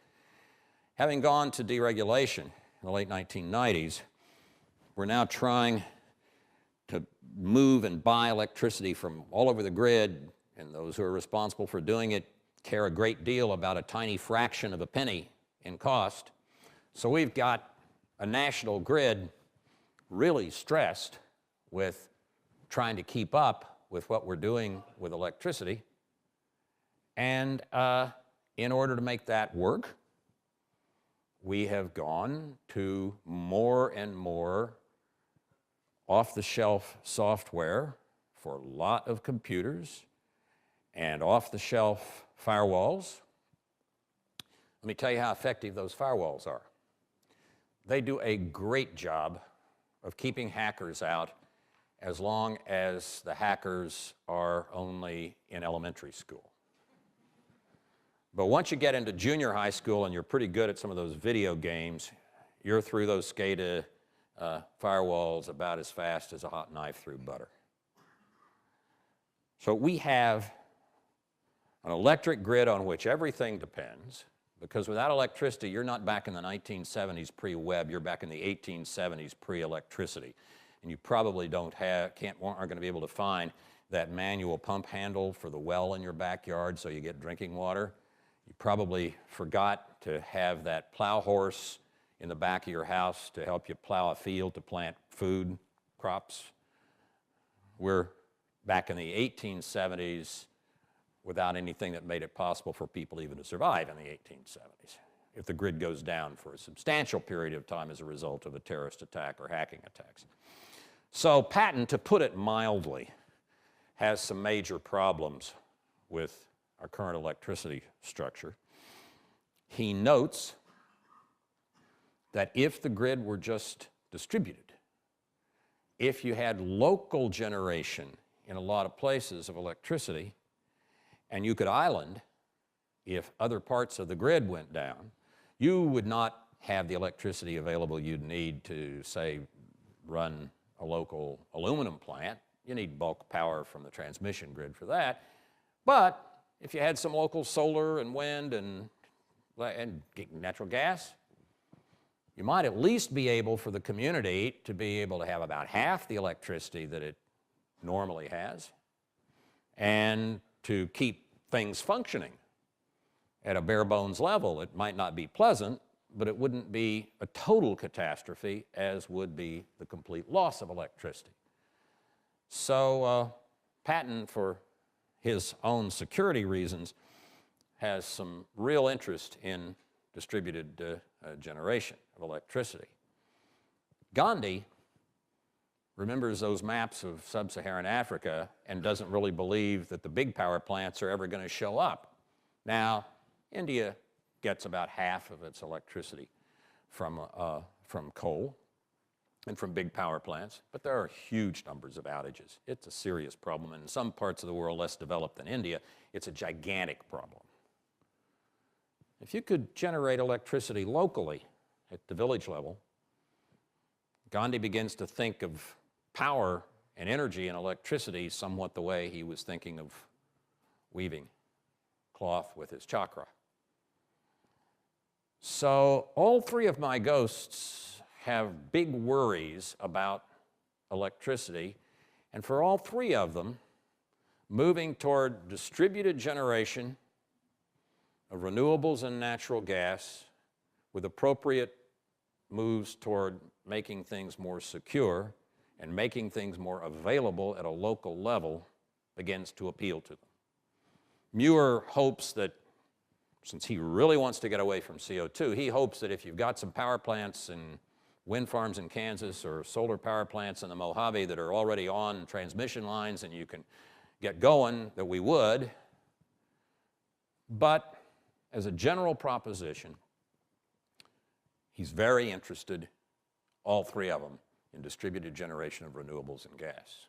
Having gone to deregulation in the late 1990s, we're now trying to move and buy electricity from all over the grid, and those who are responsible for doing it care a great deal about a tiny fraction of a penny in cost. So we've got a national grid really stressed with trying to keep up with what we're doing with electricity. And in order to make that work, we have gone to more and more off-the-shelf software for a lot of computers and off-the-shelf firewalls. Let me tell you how effective those firewalls are. They do a great job of keeping hackers out as long as the hackers are only in elementary school. But once you get into junior high school and you're pretty good at some of those video games, you're through those SCADA firewalls about as fast as a hot knife through butter. So we have an electric grid on which everything depends, because without electricity, you're not back in the 1970s pre-web, you're back in the 1870s pre-electricity. And you probably aren't going to be able to find that manual pump handle for the well in your backyard so you get drinking water. You probably forgot to have that plow horse in the back of your house to help you plow a field to plant food crops. We're back in the 1870s without anything that made it possible for people even to survive in the 1870s, if the grid goes down for a substantial period of time as a result of a terrorist attack or hacking attacks. So Patton, to put it mildly, has some major problems with our current electricity structure. He notes that if the grid were just distributed, if you had local generation in a lot of places of electricity, and you could island if other parts of the grid went down, you would not have the electricity available you'd need to, say, run a local aluminum plant. You need bulk power from the transmission grid for that. But if you had some local solar and wind and natural gas, you might at least be able for the community to be able to have about half the electricity that it normally has and to keep things functioning at a bare bones level. It might not be pleasant, but it wouldn't be a total catastrophe as would be the complete loss of electricity. So Patton, for his own security reasons, has some real interest in distributed generation of electricity. Gandhi remembers those maps of sub-Saharan Africa and doesn't really believe that the big power plants are ever going to show up. Now, India gets about half of its electricity from coal and from big power plants, but there are huge numbers of outages. It's a serious problem, and in some parts of the world less developed than India, it's a gigantic problem. If you could generate electricity locally at the village level, Gandhi begins to think of power and energy and electricity somewhat the way he was thinking of weaving cloth with his chakra. So all three of my ghosts have big worries about electricity, and for all three of them, moving toward distributed generation of renewables and natural gas with appropriate moves toward making things more secure and making things more available at a local level begins to appeal to them. Muir hopes that, since he really wants to get away from CO2, he hopes that if you've got some power plants and wind farms in Kansas or solar power plants in the Mojave that are already on transmission lines and you can get going, that we would. But as a general proposition, he's very interested, all three of them, in distributed generation of renewables and gas.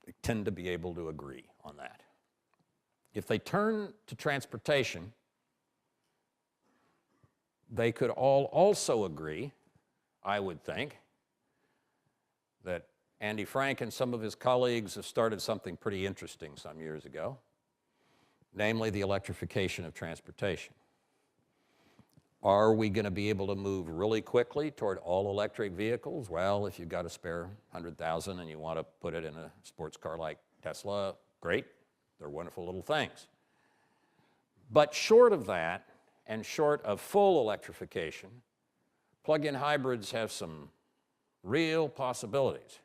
They tend to be able to agree on that. If they turn to transportation, they could all also agree, I would think, that Andy Frank and some of his colleagues have started something pretty interesting some years ago, namely the electrification of transportation. Are we going to be able to move really quickly toward all electric vehicles? Well, if you've got a spare 100,000 and you want to put it in a sports car like Tesla, great. They're wonderful little things. But short of that, and short of full electrification, plug-in hybrids have some real possibilities.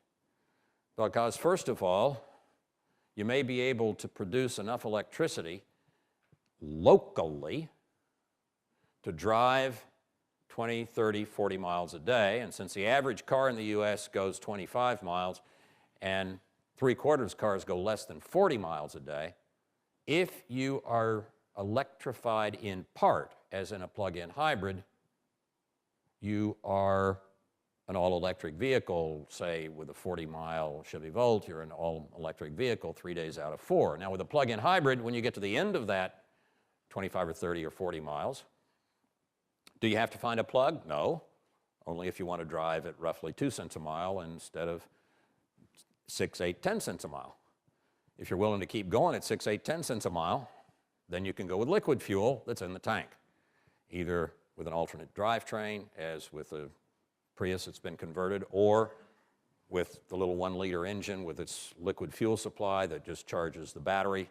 Because first of all, you may be able to produce enough electricity locally to drive 20, 30, 40 miles a day. And since the average car in the US goes 25 miles and 3/4 cars go less than 40 miles a day, if you are electrified in part, as in a plug-in hybrid, you are an all-electric vehicle, say with a 40-mile Chevy Volt, you're an all-electric vehicle 3 days out of 4. Now with a plug-in hybrid, when you get to the end of that 25 or 30 or 40 miles, do you have to find a plug? No, only if you want to drive at roughly 2 cents a mile instead of 6, 8, 10 cents a mile. If you're willing to keep going at 6, 8, 10 cents a mile, then you can go with liquid fuel that's in the tank, either with an alternate drivetrain, as with a Prius that's been converted, or with the little 1-liter engine with its liquid fuel supply that just charges the battery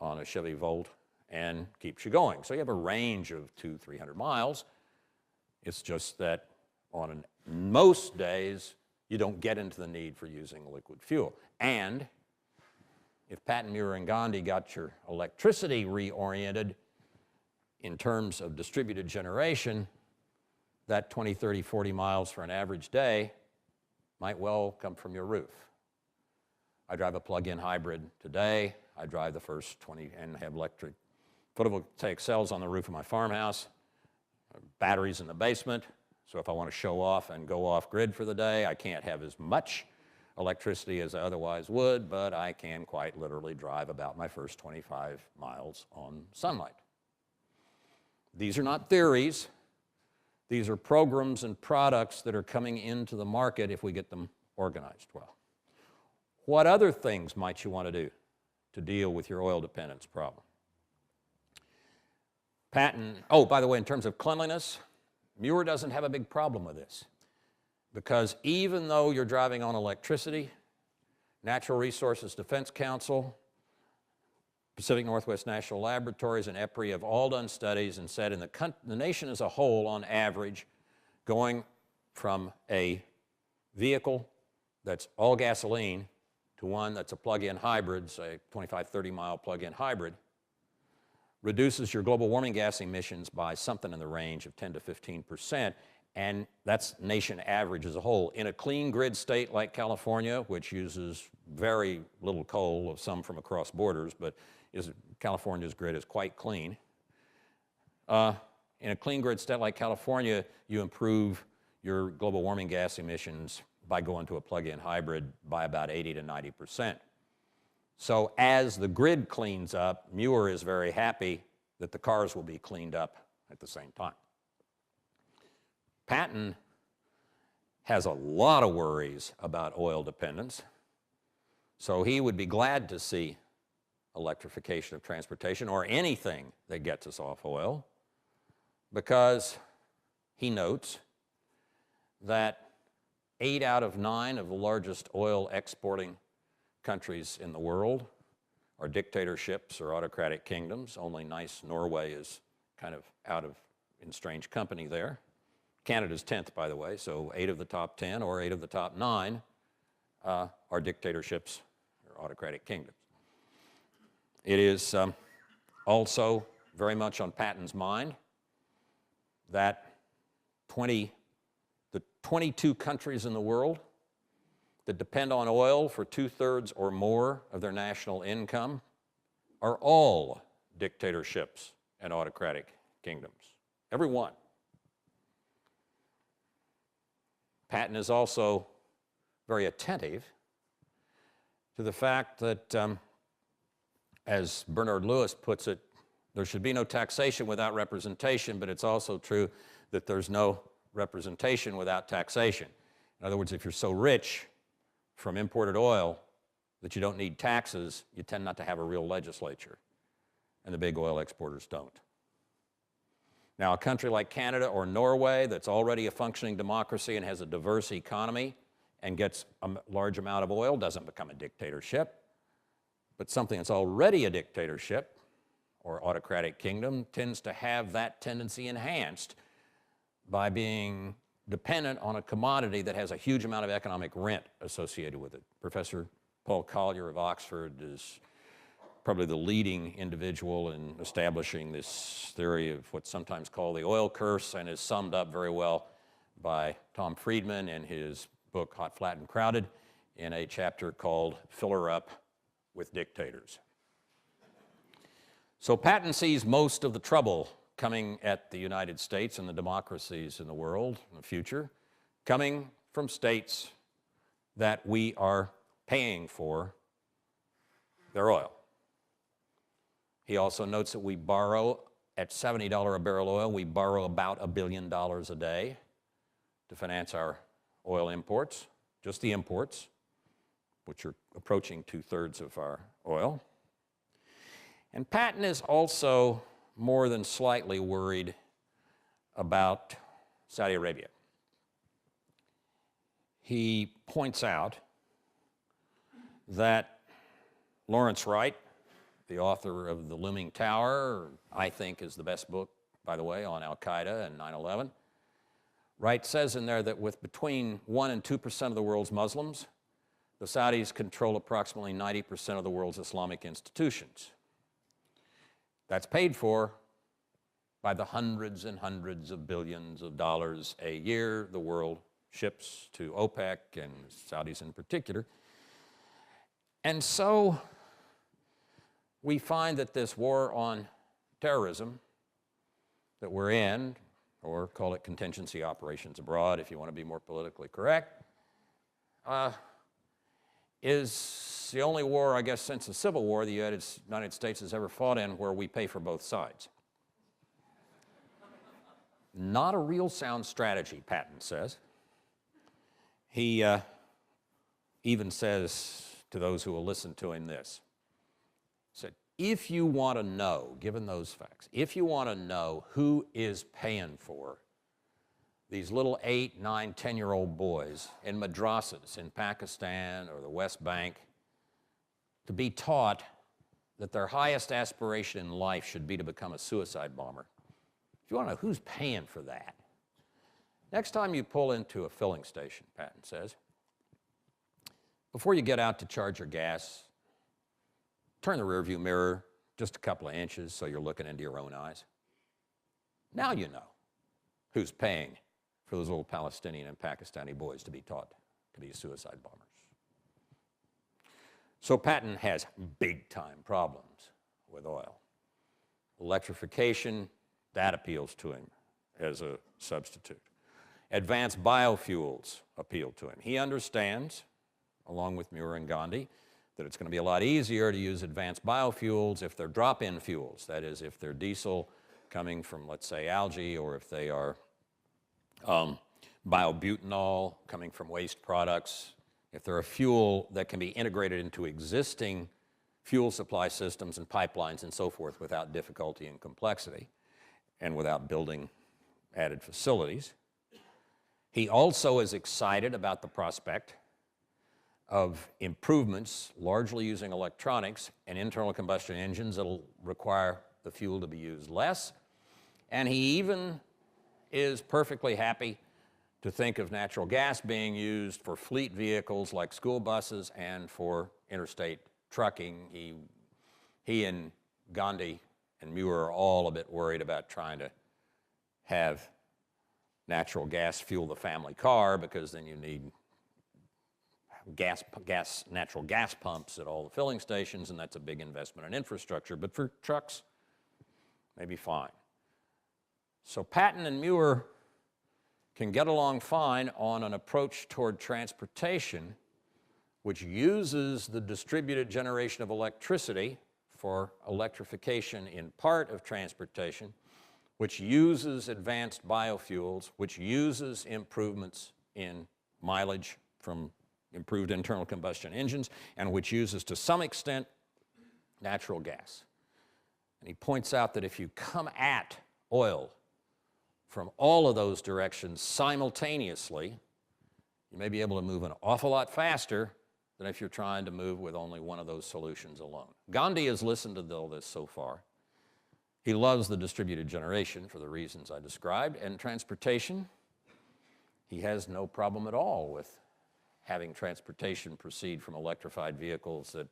on a Chevy Volt and keeps you going. So you have a range of 200, 300 miles. It's just that on most days, you don't get into the need for using liquid fuel. And if Patton, Muir, and Gandhi got your electricity reoriented in terms of distributed generation, that 20, 30, 40 miles for an average day might well come from your roof. I drive a plug-in hybrid today. I drive the first 20 and have electric photovoltaic cells on the roof of my farmhouse, batteries in the basement. So if I want to show off and go off grid for the day, I can't have as much electricity as I otherwise would, but I can quite literally drive about my first 25 miles on sunlight. These are not theories. These are programs and products that are coming into the market if we get them organized well. What other things might you want to do to deal with your oil dependence problem? Oh, by the way, in terms of cleanliness, Muir doesn't have a big problem with this, because even though you're driving on electricity, Natural Resources Defense Council, Pacific Northwest National Laboratories, and EPRI have all done studies and said in the nation as a whole, on average, going from a vehicle that's all gasoline to one that's a plug-in hybrid, say 25, 30-mile plug-in hybrid, reduces your global warming gas emissions by something in the range of 10 to 15%, and that's nation average as a whole. In a clean grid state like California, which uses very little coal, some from across borders, but California's grid is quite clean. In a clean grid state like California, you improve your global warming gas emissions by going to a plug-in hybrid by about 80 to 90%. So as the grid cleans up, Muir is very happy that the cars will be cleaned up at the same time. Patton has a lot of worries about oil dependence, so he would be glad to see electrification of transportation or anything that gets us off oil, because he notes that 8 out of 9 of the largest oil exporting countries in the world are dictatorships or autocratic kingdoms. Only nice Norway is kind of in strange company there. Canada's 10th, by the way, so 8 of the top 10 or 8 of the top 9 are dictatorships or autocratic kingdoms. It is also very much on Patton's mind that the 22 countries in the world that depend on oil for 2/3 or more of their national income are all dictatorships and autocratic kingdoms. Every one. Patton is also very attentive to the fact that, as Bernard Lewis puts it, there should be no taxation without representation, but it's also true that there's no representation without taxation. In other words, if you're so rich from imported oil that you don't need taxes, you tend not to have a real legislature, and the big oil exporters don't. Now, a country like Canada or Norway that's already a functioning democracy and has a diverse economy and gets a large amount of oil doesn't become a dictatorship, but something that's already a dictatorship or autocratic kingdom tends to have that tendency enhanced by being dependent on a commodity that has a huge amount of economic rent associated with it. Professor Paul Collier of Oxford is probably the leading individual in establishing this theory of what's sometimes called the oil curse, and is summed up very well by Tom Friedman in his book Hot, Flat, and Crowded in a chapter called Fill Her Up with Dictators. So Patton sees most of the trouble coming at the United States and the democracies in the world in the future, coming from states that we are paying for their oil. He also notes that we borrow at $70 a barrel oil, we borrow about $1 billion a day to finance our oil imports, just the imports, which are approaching 2/3 of our oil. And Patton is also more than slightly worried about Saudi Arabia. He points out that Lawrence Wright, the author of The Looming Tower, I think is the best book, by the way, on Al-Qaeda and 9/11. Wright says in there that with between 1% and 2% of the world's Muslims, the Saudis control approximately 90% of the world's Islamic institutions. That's paid for by the hundreds and hundreds of billions of dollars a year the world ships to OPEC, and Saudis in particular. And so we find that this war on terrorism that we're in, or call it contingency operations abroad if you want to be more politically correct, is the only war, I guess, since the Civil War the United States has ever fought in where we pay for both sides. Not a real sound strategy, Patton says. He even says to those who will listen to him this. He said, if you want to know, given those facts, if you want to know who is paying for these little 8, 9, 10-year-old boys in madrasas in Pakistan or the West Bank to be taught that their highest aspiration in life should be to become a suicide bomber, if you want to know who's paying for that, next time you pull into a filling station, Patton says, before you get out to charge your gas, turn the rearview mirror just a couple of inches so you're looking into your own eyes. Now you know who's paying for those little Palestinian and Pakistani boys to be taught to be suicide bombers. So Patton has big-time problems with oil. Electrification, that appeals to him as a substitute. Advanced biofuels appeal to him. He understands, along with Muir and Gandhi, that it's going to be a lot easier to use advanced biofuels if they're drop-in fuels. That is, if they're diesel coming from, let's say, algae, or if they are biobutanol coming from waste products, if they're a fuel that can be integrated into existing fuel supply systems and pipelines and so forth without difficulty and complexity and without building added facilities. He also is excited about the prospect of improvements, largely using electronics and internal combustion engines that'll require the fuel to be used less. And he even is perfectly happy to think of natural gas being used for fleet vehicles like school buses and for interstate trucking. He and Gandhi and Muir are all a bit worried about trying to have natural gas fuel the family car, because then you need natural gas pumps at all the filling stations, and that's a big investment in infrastructure. But for trucks, maybe fine. So Patton and Muir can get along fine on an approach toward transportation which uses the distributed generation of electricity for electrification in part of transportation, which uses advanced biofuels, which uses improvements in mileage from improved internal combustion engines, and which uses, to some extent, natural gas. And he points out that if you come at oil from all of those directions simultaneously, you may be able to move an awful lot faster than if you're trying to move with only one of those solutions alone. Gandhi has listened to all this so far. He loves the distributed generation for the reasons I described, and transportation, he has no problem at all with having transportation proceed from electrified vehicles that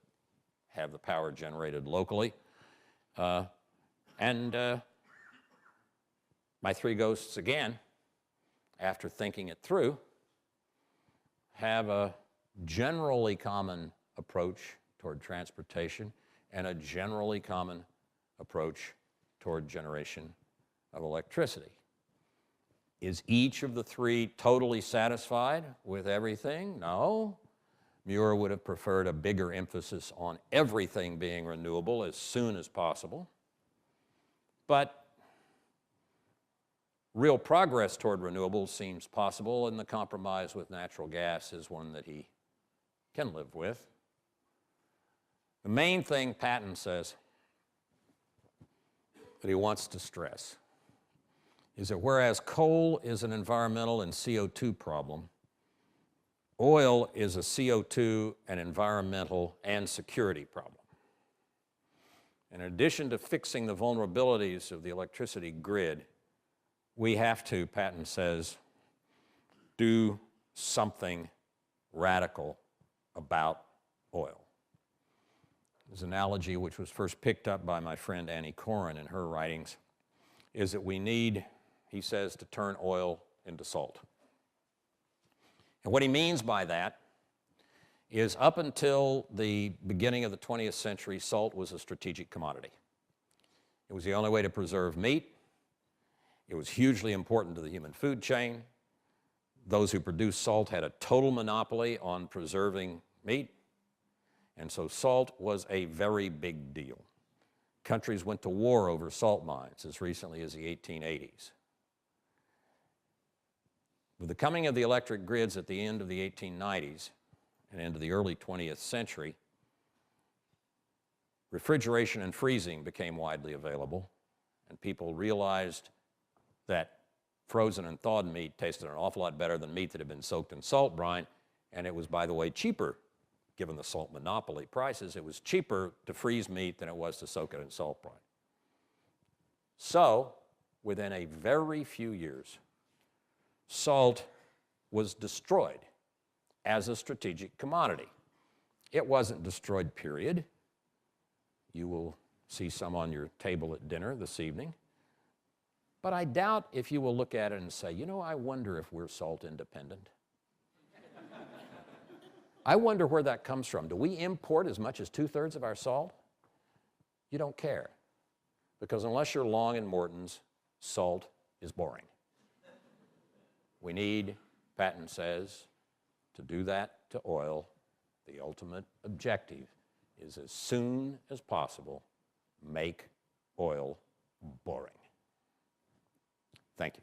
have the power generated locally. My three ghosts, again, after thinking it through, have a generally common approach toward transportation and a generally common approach toward generation of electricity. Is each of the three totally satisfied with everything? No. Muir would have preferred a bigger emphasis on everything being renewable as soon as possible. But real progress toward renewables seems possible, and the compromise with natural gas is one that he can live with. The main thing Patton says that he wants to stress is that whereas coal is an environmental and CO2 problem, oil is a CO2, an environmental, and security problem. In addition to fixing the vulnerabilities of the electricity grid, we have to, Patton says, do something radical about oil. His analogy, which was first picked up by my friend Annie Coren in her writings, is that we need, he says, to turn oil into salt. And what he means by that is up until the beginning of the 20th century, salt was a strategic commodity. It was the only way to preserve meat. It was hugely important to the human food chain. Those who produced salt had a total monopoly on preserving meat, and so salt was a very big deal. Countries went to war over salt mines as recently as the 1880s. With the coming of the electric grids at the end of the 1890s and into the early 20th century, refrigeration and freezing became widely available, and people realized that frozen and thawed meat tasted an awful lot better than meat that had been soaked in salt brine, and it was, by the way, cheaper. Given the salt monopoly prices, it was cheaper to freeze meat than it was to soak it in salt brine. So, within a very few years, salt was destroyed as a strategic commodity. It wasn't destroyed, period. You will see some on your table at dinner this evening. But I doubt if you will look at it and say, you know, I wonder if we're salt independent. I wonder where that comes from. Do we import as much as 2/3 of our salt? You don't care. Because unless you're Long and Morton's, salt is boring. We need, patent says, to do that to oil. The ultimate objective is as soon as possible, make oil boring. Thank you.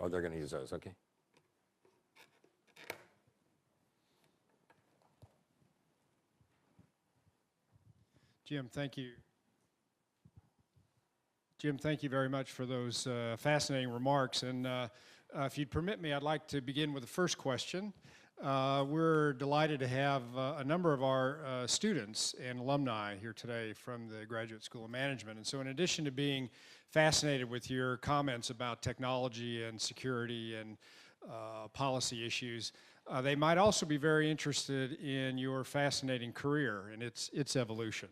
Oh, they're going to use those, okay. Jim, thank you. Jim, thank you very much for those fascinating remarks. And if you'd permit me, I'd like to begin with the first question. We're delighted to have a number of our students and alumni here today from the Graduate School of Management. And so in addition to being fascinated with your comments about technology and security and policy issues, they might also be very interested in your fascinating career and its evolution.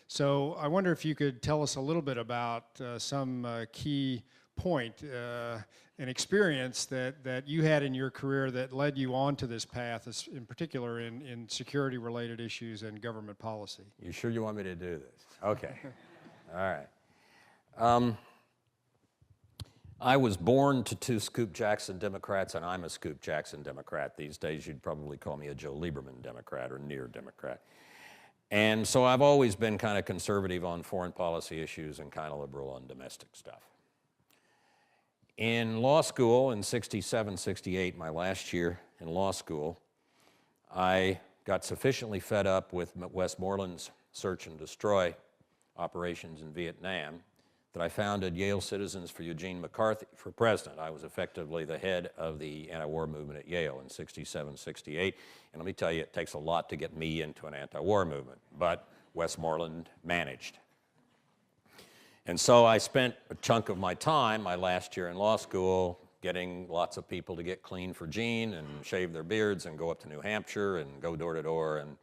So I wonder if you could tell us a little bit about some key point and experience that you had in your career that led you onto this path, in particular in security-related issues and government policy. You sure you want me to do this? Okay. All right. I was born to two Scoop Jackson Democrats, and I'm a Scoop Jackson Democrat. These days, you'd probably call me a Joe Lieberman Democrat or near Democrat. And so I've always been kind of conservative on foreign policy issues and kind of liberal on domestic stuff. In law school in 67, 68, my last year in law school, I got sufficiently fed up with Westmoreland's search and destroy operations in Vietnam that I founded Yale Citizens for Eugene McCarthy for president. I was effectively the head of the anti-war movement at Yale in 67, 68. And let me tell you, it takes a lot to get me into an anti-war movement, but Westmoreland managed. And so I spent a chunk of my time, my last year in law school, getting lots of people to get clean for Gene and shave their beards and go up to New Hampshire and go door to door and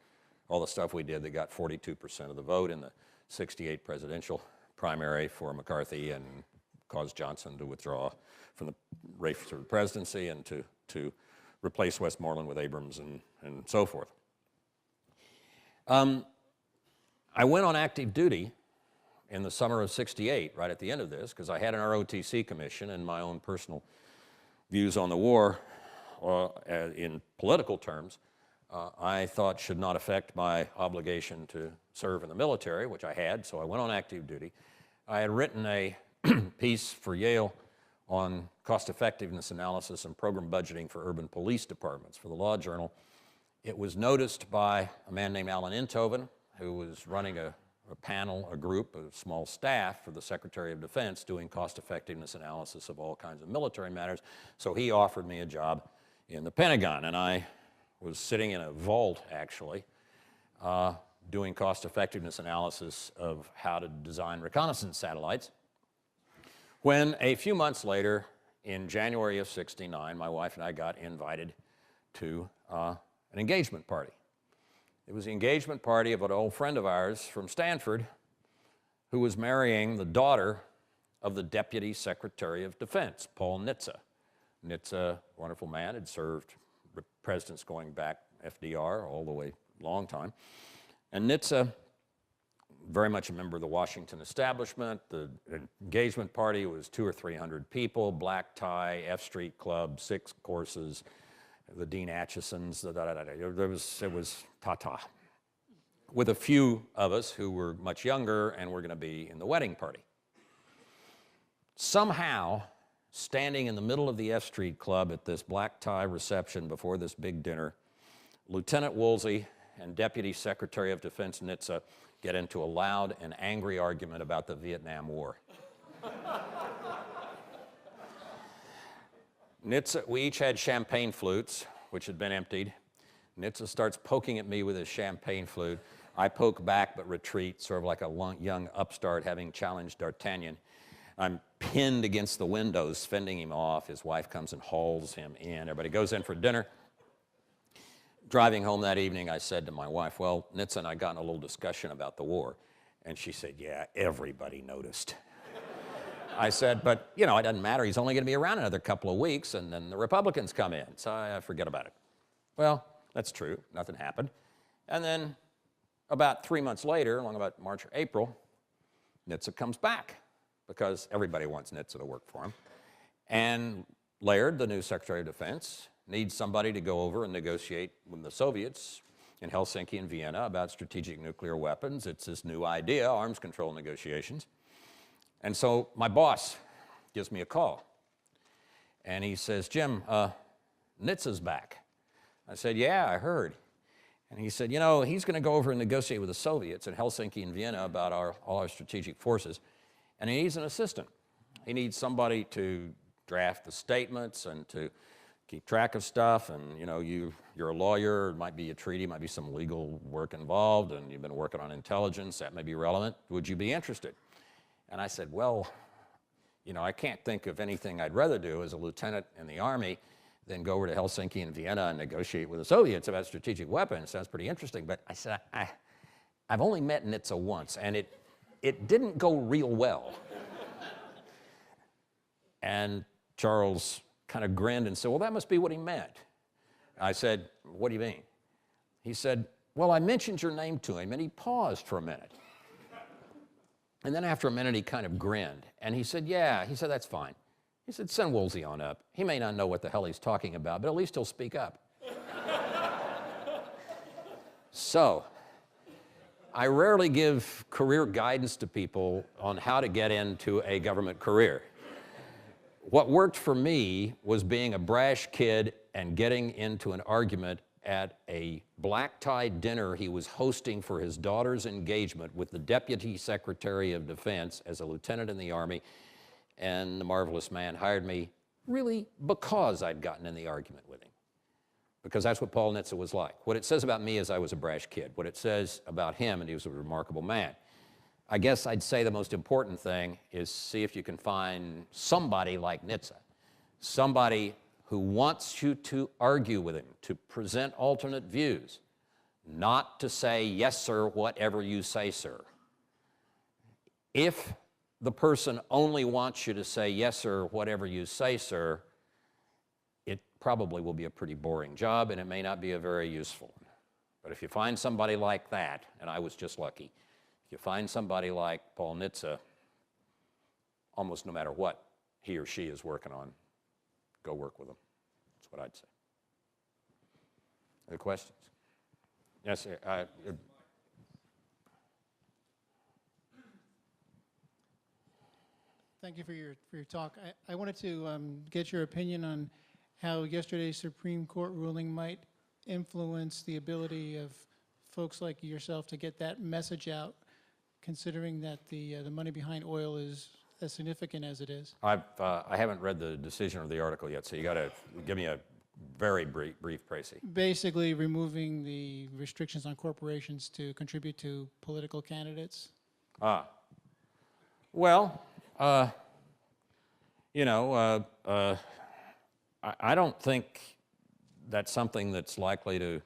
all the stuff we did that got 42% of the vote in the 68 presidential primary for McCarthy and caused Johnson to withdraw from the race for the presidency and to replace Westmoreland with Abrams and so forth. I went on active duty in the summer of 68, right at the end of this, because I had an ROTC commission and my own personal views on the war in political terms, I thought should not affect my obligation to serve in the military, which I had, so I went on active duty. I had written a piece for Yale on cost-effectiveness analysis and program budgeting for urban police departments for the Law Journal. It was noticed by a man named Alan Enthoven, who was running a panel, a group, a small staff for the Secretary of Defense doing cost-effectiveness analysis of all kinds of military matters. So he offered me a job in the Pentagon, and I was sitting in a vault, actually, doing cost-effectiveness analysis of how to design reconnaissance satellites, when a few months later, in January of '69, my wife and I got invited to an engagement party. It was the engagement party of an old friend of ours from Stanford who was marrying the daughter of the Deputy Secretary of Defense, Paul Nitze. Nitze, wonderful man, had served presidents going back, FDR, all the way, long time. And Nitze, very much a member of the Washington establishment. The engagement party was 200 or 300 people, black tie, F Street Club, 6 courses, the Dean Achesons, it was ta-ta. With a few of us who were much younger and were going to be in the wedding party. Somehow, standing in the middle of the F Street Club at this black tie reception before this big dinner, Lieutenant Woolsey and Deputy Secretary of Defense Nitze get into a loud and angry argument about the Vietnam War. Nitze, we each had champagne flutes, which had been emptied. Nitze starts poking at me with his champagne flute. I poke back but retreat, sort of like a young upstart having challenged D'Artagnan. I'm pinned against the windows, fending him off. His wife comes and hauls him in. Everybody goes in for dinner. Driving home that evening, I said to my wife, well, Nitze and I got in a little discussion about the war. And she said, yeah, everybody noticed. I said, but, you know, it doesn't matter. He's only going to be around another couple of weeks, and then the Republicans come in, so I forget about it. Well, that's true. Nothing happened. And then about 3 months later, along about March or April, Nitze comes back because everybody wants Nitze to work for him. And Laird, the new Secretary of Defense, needs somebody to go over and negotiate with the Soviets in Helsinki and Vienna about strategic nuclear weapons. It's this new idea, arms control negotiations. And so my boss gives me a call. And he says, Jim, Nitze's back. I said, yeah, I heard. And he said, you know, he's going to go over and negotiate with the Soviets in Helsinki and Vienna about all our strategic forces. And he needs an assistant. He needs somebody to draft the statements and to keep track of stuff. And, you know, you're a lawyer. It might be a treaty, might be some legal work involved. And you've been working on intelligence. That may be relevant. Would you be interested? And I said, well, you know, I can't think of anything I'd rather do as a lieutenant in the Army than go over to Helsinki and Vienna and negotiate with the Soviets about strategic weapons. Sounds pretty interesting. But I said, I've only met Nitze once, and it didn't go real well. And Charles kind of grinned and said, well, that must be what he meant. I said, what do you mean? He said, well, I mentioned your name to him, and he paused for a minute. And then after a minute, he kind of grinned. And he said, yeah, he said, that's fine. He said, send Woolsey on up. He may not know what the hell he's talking about, but at least he'll speak up. So, I rarely give career guidance to people on how to get into a government career. What worked for me was being a brash kid and getting into an argument at a black-tie dinner he was hosting for his daughter's engagement with the Deputy Secretary of Defense as a lieutenant in the Army, and the marvelous man hired me really because I'd gotten in the argument with him, because that's what Paul Nitze was like. What it says about me is I was a brash kid. What it says about him, and he was a remarkable man. I guess I'd say the most important thing is see if you can find somebody like Nitze, somebody who wants you to argue with him, to present alternate views, not to say, yes, sir, whatever you say, sir. If the person only wants you to say, yes, sir, whatever you say, sir, it probably will be a pretty boring job, and it may not be a very useful one. But if you find somebody like that, and I was just lucky, if you find somebody like Paul Nitze, almost no matter what he or she is working on, go work with them. That's what I'd say. Other questions? Yes, sir. Thank you for your talk. I wanted to get your opinion on how yesterday's Supreme Court ruling might influence the ability of folks like yourself to get that message out, considering that the money behind oil is as significant as it is. I haven't read the decision or the article yet, so you got to give me a very brief précis. Basically removing the restrictions on corporations to contribute to political candidates. Well, you know, I don't think that's something that's likely to,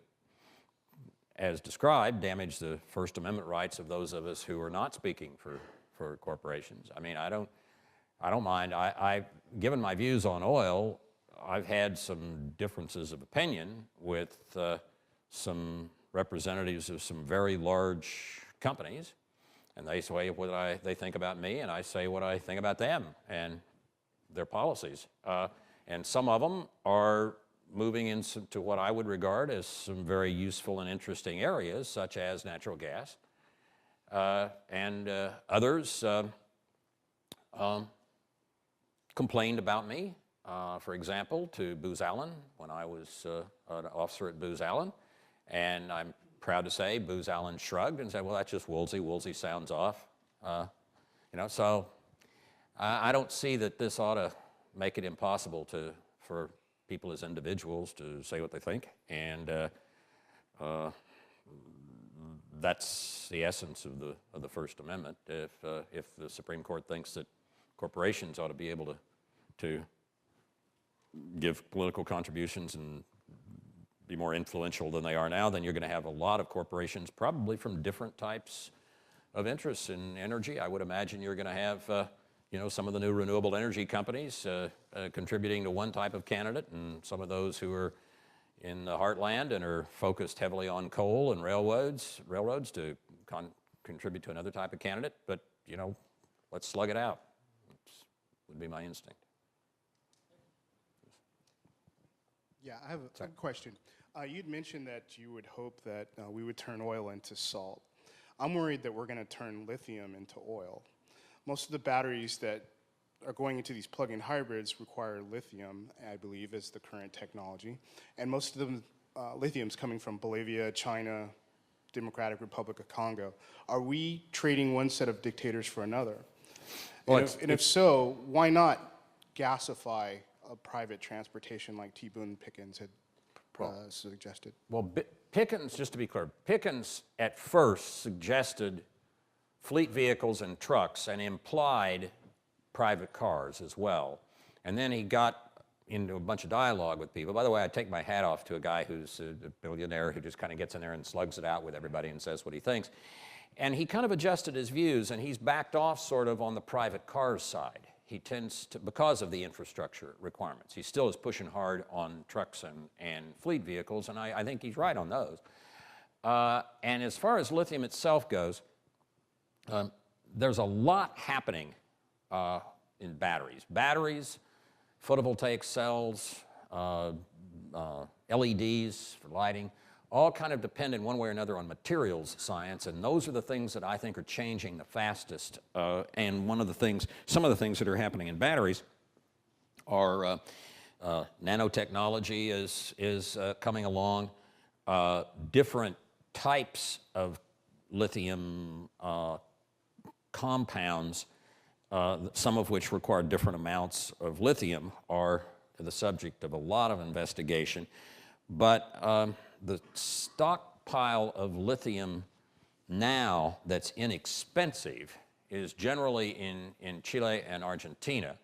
as described, damage the First Amendment rights of those of us who are not speaking for corporations. I mean, I don't mind. Given my views on oil, I've had some differences of opinion with some representatives of some very large companies, and they say what they think about me, and I say what I think about them and their policies. And some of them are moving into what I would regard as some very useful and interesting areas, such as natural gas. And others complained about me, for example, to Booz Allen when I was an officer at Booz Allen. And I'm proud to say Booz Allen shrugged and said, well, that's just Woolsey. Woolsey sounds off. You know, so I don't see that this ought to make it impossible for people as individuals to say what they think. And that's the essence of the First Amendment. If the Supreme Court thinks that corporations ought to be able to give political contributions and be more influential than they are now, then you're going to have a lot of corporations, probably from different types of interests in energy. I would imagine you're going to have, you know, some of the new renewable energy companies contributing to one type of candidate, and some of those who are in the heartland and are focused heavily on coal and railroads to contribute to another type of candidate. But, you know, let's slug it out. Would be my instinct. Yeah, I have a question. You'd mentioned that you would hope that we would turn oil into salt. I'm worried that we're going to turn lithium into oil. Most of the batteries that are going into these plug-in hybrids require lithium, I believe, is the current technology. And most of them, lithium's coming from Bolivia, China, Democratic Republic of Congo. Are we trading one set of dictators for another? Well, and if so, why not gasify a private transportation like T. Boone Pickens had suggested? Well, Pickens, just to be clear, Pickens at first suggested fleet vehicles and trucks and implied private cars as well. And then he got into a bunch of dialogue with people. By the way, I take my hat off to a guy who's a billionaire who just kind of gets in there and slugs it out with everybody and says what he thinks. And he kind of adjusted his views, and he's backed off sort of on the private cars side. He tends to, because of the infrastructure requirements. He still is pushing hard on trucks and fleet vehicles, and I think he's right on those. And as far as lithium itself goes, there's a lot happening in batteries. Batteries, photovoltaic cells, LEDs for lighting, all kind of depend in one way or another on materials science, and those are the things that I think are changing the fastest. And some of the things that are happening in batteries are nanotechnology is coming along, different types of lithium compounds, some of which require different amounts of lithium, are the subject of a lot of investigation. But the stockpile of lithium now that's inexpensive is generally in Chile and Argentina.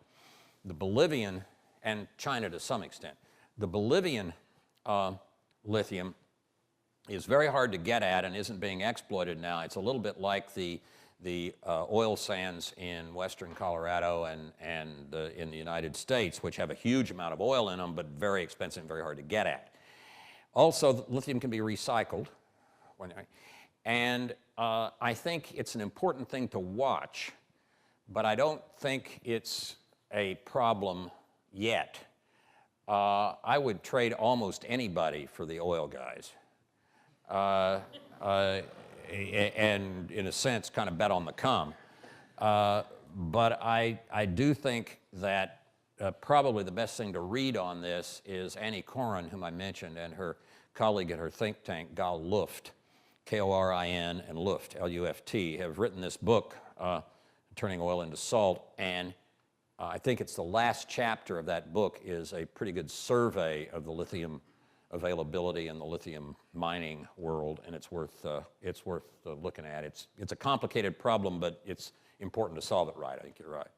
The Bolivian, and China to some extent, the Bolivian lithium is very hard to get at and isn't being exploited now. It's a little bit like the oil sands in western Colorado and in the United States, which have a huge amount of oil in them, but very expensive and very hard to get at. Also, lithium can be recycled. And I think it's an important thing to watch, but I don't think it's a problem yet. I would trade almost anybody for the oil guys. And in a sense, kind of bet on the come. But I do think that probably the best thing to read on this is Annie Corin, whom I mentioned, and her colleague at her think tank, Gal Luft, K-O-R-I-N, and Luft, L-U-F-T, have written this book, Turning Oil into Salt, and I think it's the last chapter of that book is a pretty good survey of the lithium availability in the lithium mining world, and it's worth looking at. It's a complicated problem, but it's important to solve it right. I think you're right.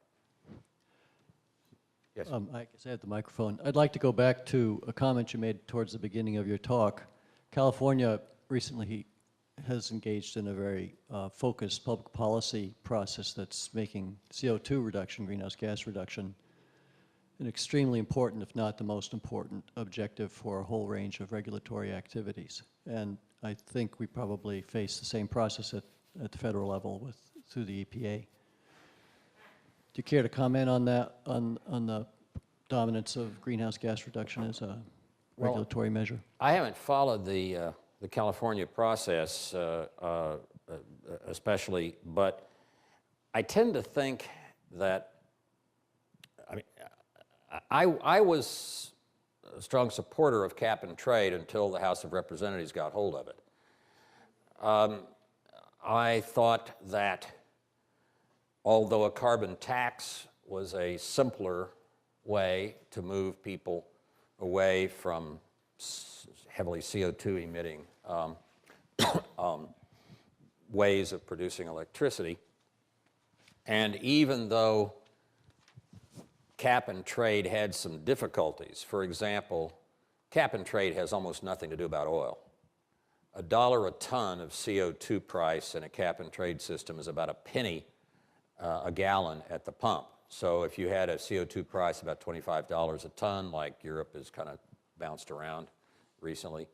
Yes. I guess I have the microphone. I'd like to go back to a comment you made towards the beginning of your talk. California recently has engaged in a very focused public policy process that's making CO2 reduction, greenhouse gas reduction, an extremely important, if not the most important, objective for a whole range of regulatory activities. And I think we probably face the same process at the federal level through the EPA. Do you care to comment on that, on the dominance of greenhouse gas reduction as a regulatory measure? I haven't followed the California process especially, but I tend to think that, I mean, I was a strong supporter of cap and trade until the House of Representatives got hold of it. I thought that although a carbon tax was a simpler way to move people away from heavily CO2 emitting ways of producing electricity, and even though cap and trade had some difficulties, for example, cap and trade has almost nothing to do about oil. $1 a ton of CO2 price in a cap and trade system is about a penny a gallon at the pump. So if you had a CO2 price about $25 a ton, like Europe has kind of bounced around recently,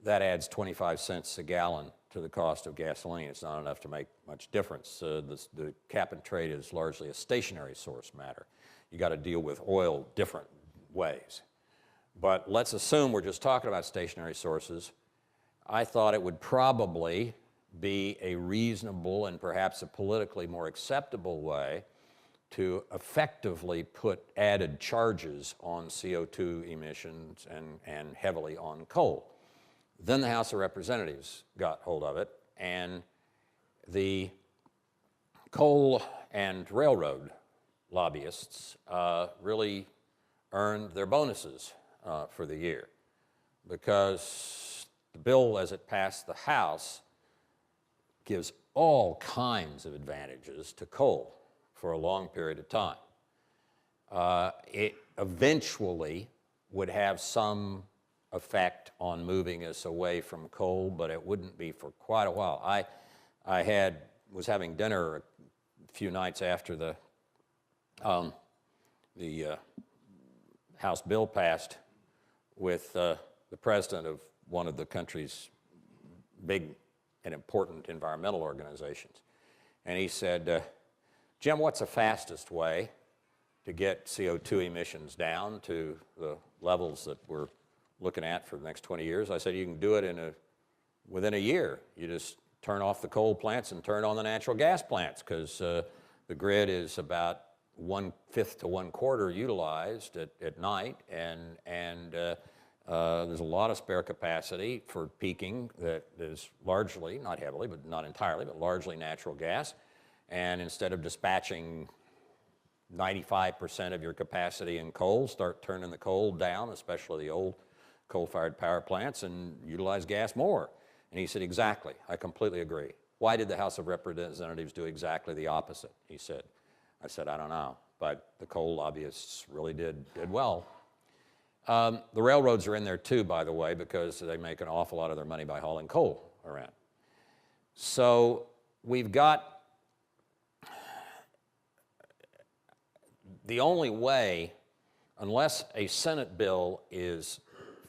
that adds 25 cents a gallon to the cost of gasoline. It's not enough to make much difference. The cap and trade is largely a stationary source matter. You got to deal with oil different ways. But let's assume we're just talking about stationary sources. I thought it would probably be a reasonable and perhaps a politically more acceptable way to effectively put added charges on CO2 emissions and heavily on coal. Then the House of Representatives got hold of it, and the coal and railroad lobbyists really earned their bonuses for the year, because the bill as it passed the House gives all kinds of advantages to coal for a long period of time. It eventually would have some effect on moving us away from coal, but it wouldn't be for quite a while. I was having dinner a few nights after the House bill passed with the president of one of the country's big and important environmental organizations. And he said, Jim, what's the fastest way to get CO2 emissions down to the levels that we're looking at for the next 20 years? I said, you can do it within a year. You just turn off the coal plants and turn on the natural gas plants, because the grid is about 1/5 to 1/4 utilized at night, and there's a lot of spare capacity for peaking that is largely, not heavily, but not entirely, but largely natural gas. And instead of dispatching 95% of your capacity in coal, start turning the coal down, especially the old coal-fired power plants, and utilize gas more. And he said, exactly, I completely agree. Why did the House of Representatives do exactly the opposite? He said. I said, I don't know, but the coal lobbyists really did well. The railroads are in there too, by the way, because they make an awful lot of their money by hauling coal around. So we've got the only way, unless a Senate bill is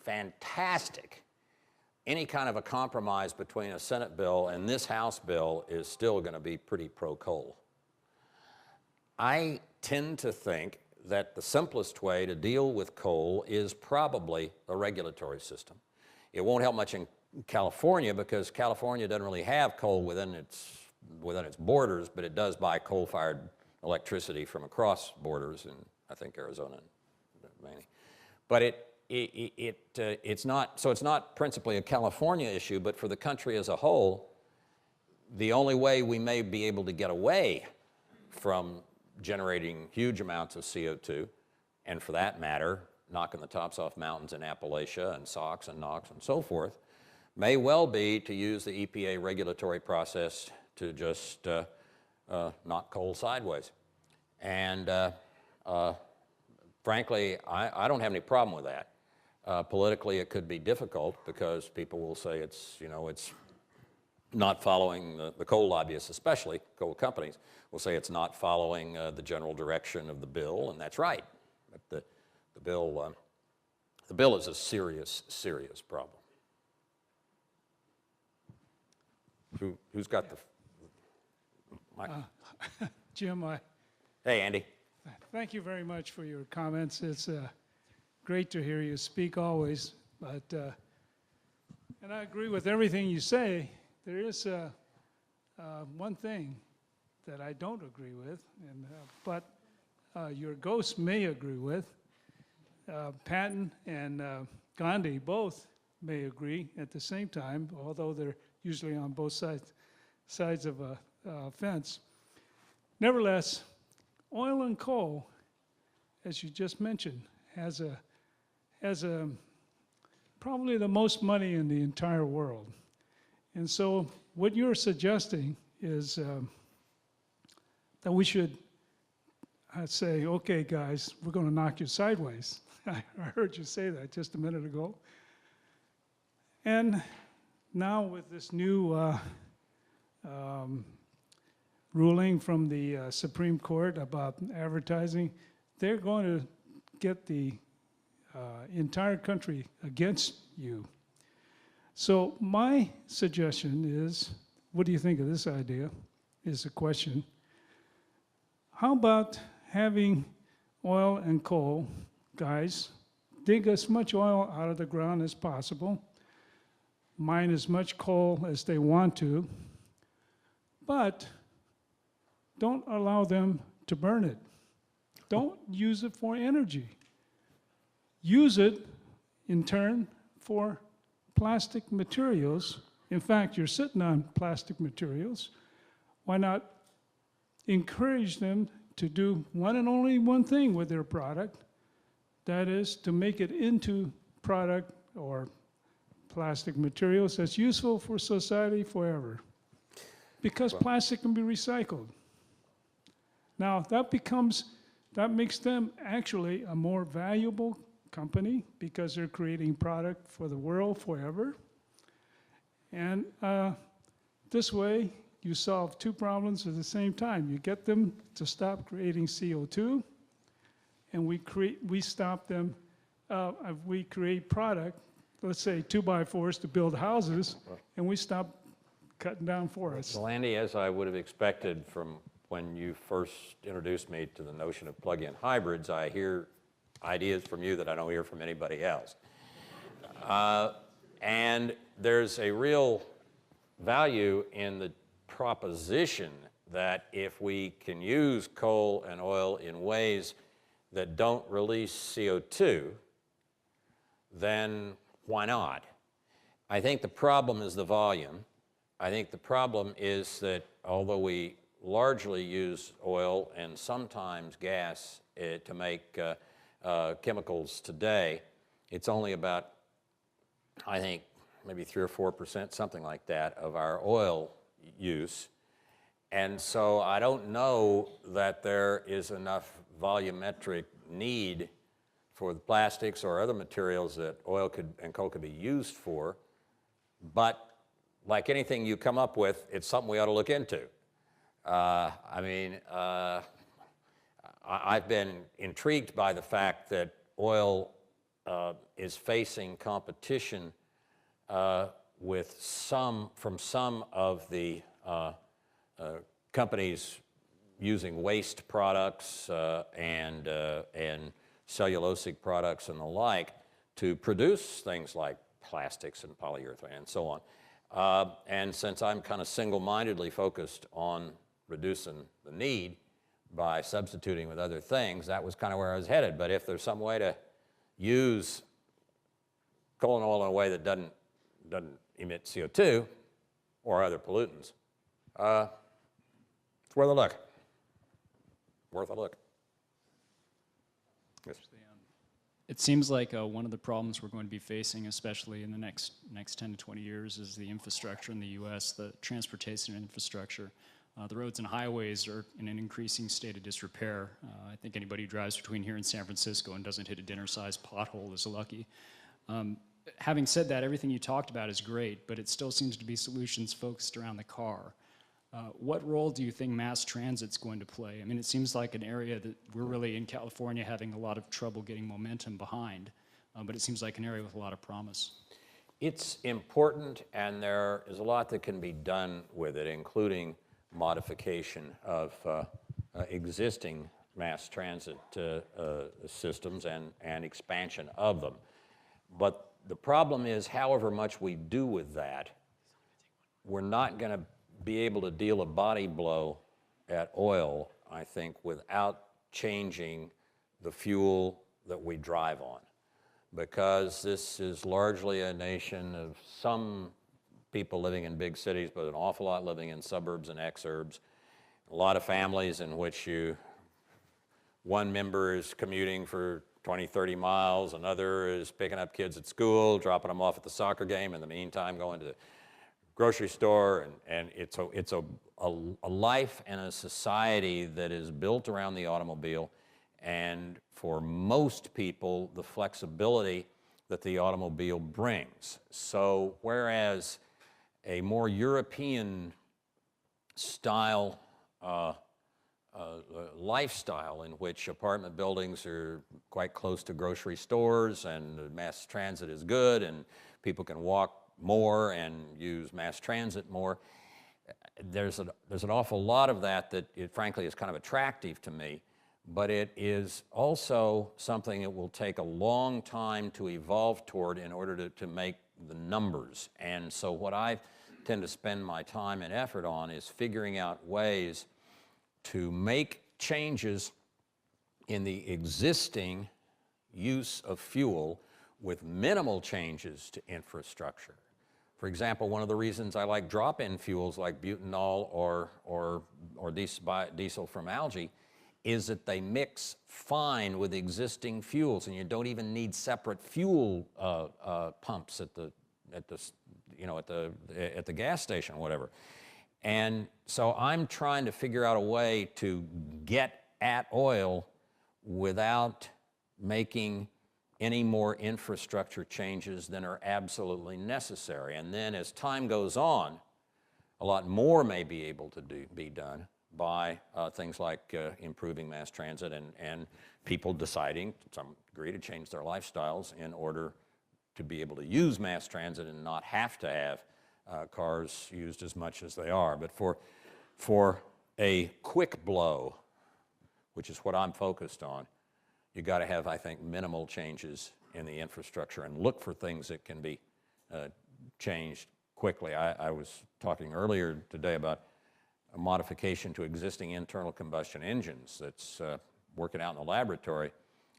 fantastic, any kind of a compromise between a Senate bill and this House bill is still going to be pretty pro-coal. I tend to think that the simplest way to deal with coal is probably a regulatory system. It won't help much in California, because California doesn't really have coal within its borders, but it does buy coal-fired electricity from across borders in, I think, Arizona and mainly. But it's not principally a California issue, but for the country as a whole, the only way we may be able to get away from generating huge amounts of CO2, and for that matter, knocking the tops off mountains in Appalachia and SOx and NOx and so forth, may well be to use the EPA regulatory process to just knock coal sideways. And frankly, I don't have any problem with that. Politically, it could be difficult because people will say it's, you know, it's not following, the coal lobbyists especially, coal companies, will say it's not following the general direction of the bill, and that's right. But the bill is a serious, serious problem. Who's got the mic? Jim, Hey, Andy. thank you very much for your comments. It's great to hear you speak always, but and I agree with everything you say. There is one thing that I don't agree with, and but your ghost may agree with. Patton and Gandhi both may agree at the same time, although they're usually on both sides of a fence. Nevertheless, oil and coal, as you just mentioned, has probably the most money in the entire world. And so what you're suggesting is that we should say, okay, guys, we're going to knock you sideways. I heard you say that just a minute ago. And now with this new ruling from the Supreme Court about advertising, they're going to get the entire country against you. So my suggestion is, what do you think of this idea, is the question. How about having oil and coal guys dig as much oil out of the ground as possible, mine as much coal as they want to, but don't allow them to burn it. Don't use it for energy. Use it, in turn, for plastic materials. In fact, you're sitting on plastic materials. Why not encourage them to do one and only one thing with their product? That is, to make it into product or plastic materials that's useful for society forever. Because plastic can be recycled. Now, that makes them actually a more valuable company because they're creating product for the world forever. And this way, you solve two problems at the same time. You get them to stop creating CO2, and we stop them, we create product, let's say 2x4s to build houses, and we stop cutting down forests. Well, Andy, as I would have expected from when you first introduced me to the notion of plug-in hybrids, I hear ideas from you that I don't hear from anybody else. And there's a real value in the proposition that if we can use coal and oil in ways that don't release CO2, then why not? I think the problem is the volume. I think the problem is that although we largely use oil and sometimes gas to make chemicals today, it's only about, I think, maybe 3 or 4%, something like that, of our oil use. And so I don't know that there is enough volumetric need for the plastics or other materials that oil and coal could be used for. But like anything you come up with, it's something we ought to look into. I've been intrigued by the fact that oil is facing competition with some of the companies using waste products and cellulosic products and the like to produce things like plastics and polyurethane and so on. And since I'm kind of single-mindedly focused on reducing the need by substituting with other things, that was kind of where I was headed. But if there's some way to use coal and oil in a way that doesn't emit CO2 or other pollutants, it's worth a look. Worth a look. Yes. It seems like one of the problems we're going to be facing, especially in the next 10 to 20 years, is the infrastructure in the U.S., the transportation infrastructure. The roads and highways are in an increasing state of disrepair. I think anybody who drives between here and San Francisco and doesn't hit a dinner-sized pothole is lucky. Having said that, everything you talked about is great, but it still seems to be solutions focused around the car. What role do you think mass transit's going to play? I mean, it seems like an area that we're really in California having a lot of trouble getting momentum behind, but it seems like an area with a lot of promise. It's important, and there is a lot that can be done with it, including modification of existing mass transit systems and expansion of them. But the problem is, however much we do with that, we're not going to be able to deal a body blow at oil, I think, without changing the fuel that we drive on. Because this is largely a nation of some people living in big cities, but an awful lot living in suburbs and exurbs. A lot of families in which one member is commuting for 20, 30 miles, another is picking up kids at school, dropping them off at the soccer game, in the meantime going to the grocery store, and it's a life and a society that is built around the automobile, and for most people, the flexibility that the automobile brings. So whereas a more European style lifestyle in which apartment buildings are quite close to grocery stores and mass transit is good and people can walk more and use mass transit more, there's an awful lot of that it frankly is kind of attractive to me, but it is also something that will take a long time to evolve toward in order to make the numbers. And so what I tend to spend my time and effort on is figuring out ways to make changes in the existing use of fuel with minimal changes to infrastructure. For example, one of the reasons I like drop-in fuels like butanol or diesel from algae is that they mix fine with existing fuels, and you don't even need separate fuel pumps at the gas station or whatever. And so I'm trying to figure out a way to get at oil without making any more infrastructure changes than are absolutely necessary. And then as time goes on, a lot more may be able to be done by things like improving mass transit and people deciding to some degree to change their lifestyles in order to be able to use mass transit and not have to have cars used as much as they are. But for a quick blow, which is what I'm focused on, you got to have, I think, minimal changes in the infrastructure and look for things that can be changed quickly. I was talking earlier today about a modification to existing internal combustion engines that's working out in the laboratory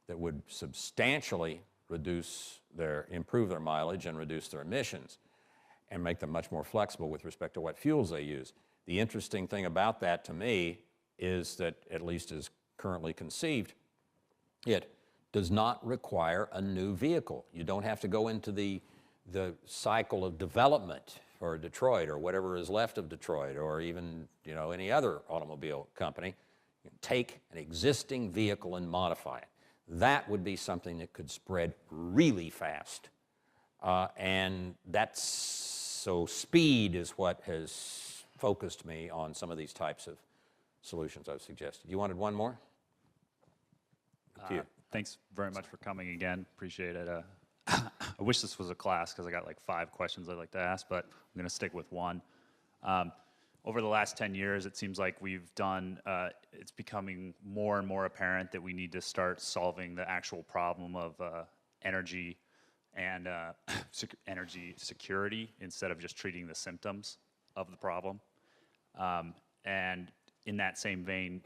that would substantially improve their mileage and reduce their emissions and make them much more flexible with respect to what fuels they use. The interesting thing about that to me is that, at least as currently conceived, it does not require a new vehicle. You don't have to go into the cycle of development for Detroit or whatever is left of Detroit or even any other automobile company. You can take an existing vehicle and modify it. That would be something that could spread really fast. And so speed is what has focused me on some of these types of solutions I've suggested. You wanted one more? Thanks very much for coming again. Appreciate it. I wish this was a class because I got like 5 questions I'd like to ask, but I'm going to stick with one. Over the last 10 years, it seems like it's becoming more and more apparent that we need to start solving the actual problem of energy and energy security instead of just treating the symptoms of the problem. And in that same vein,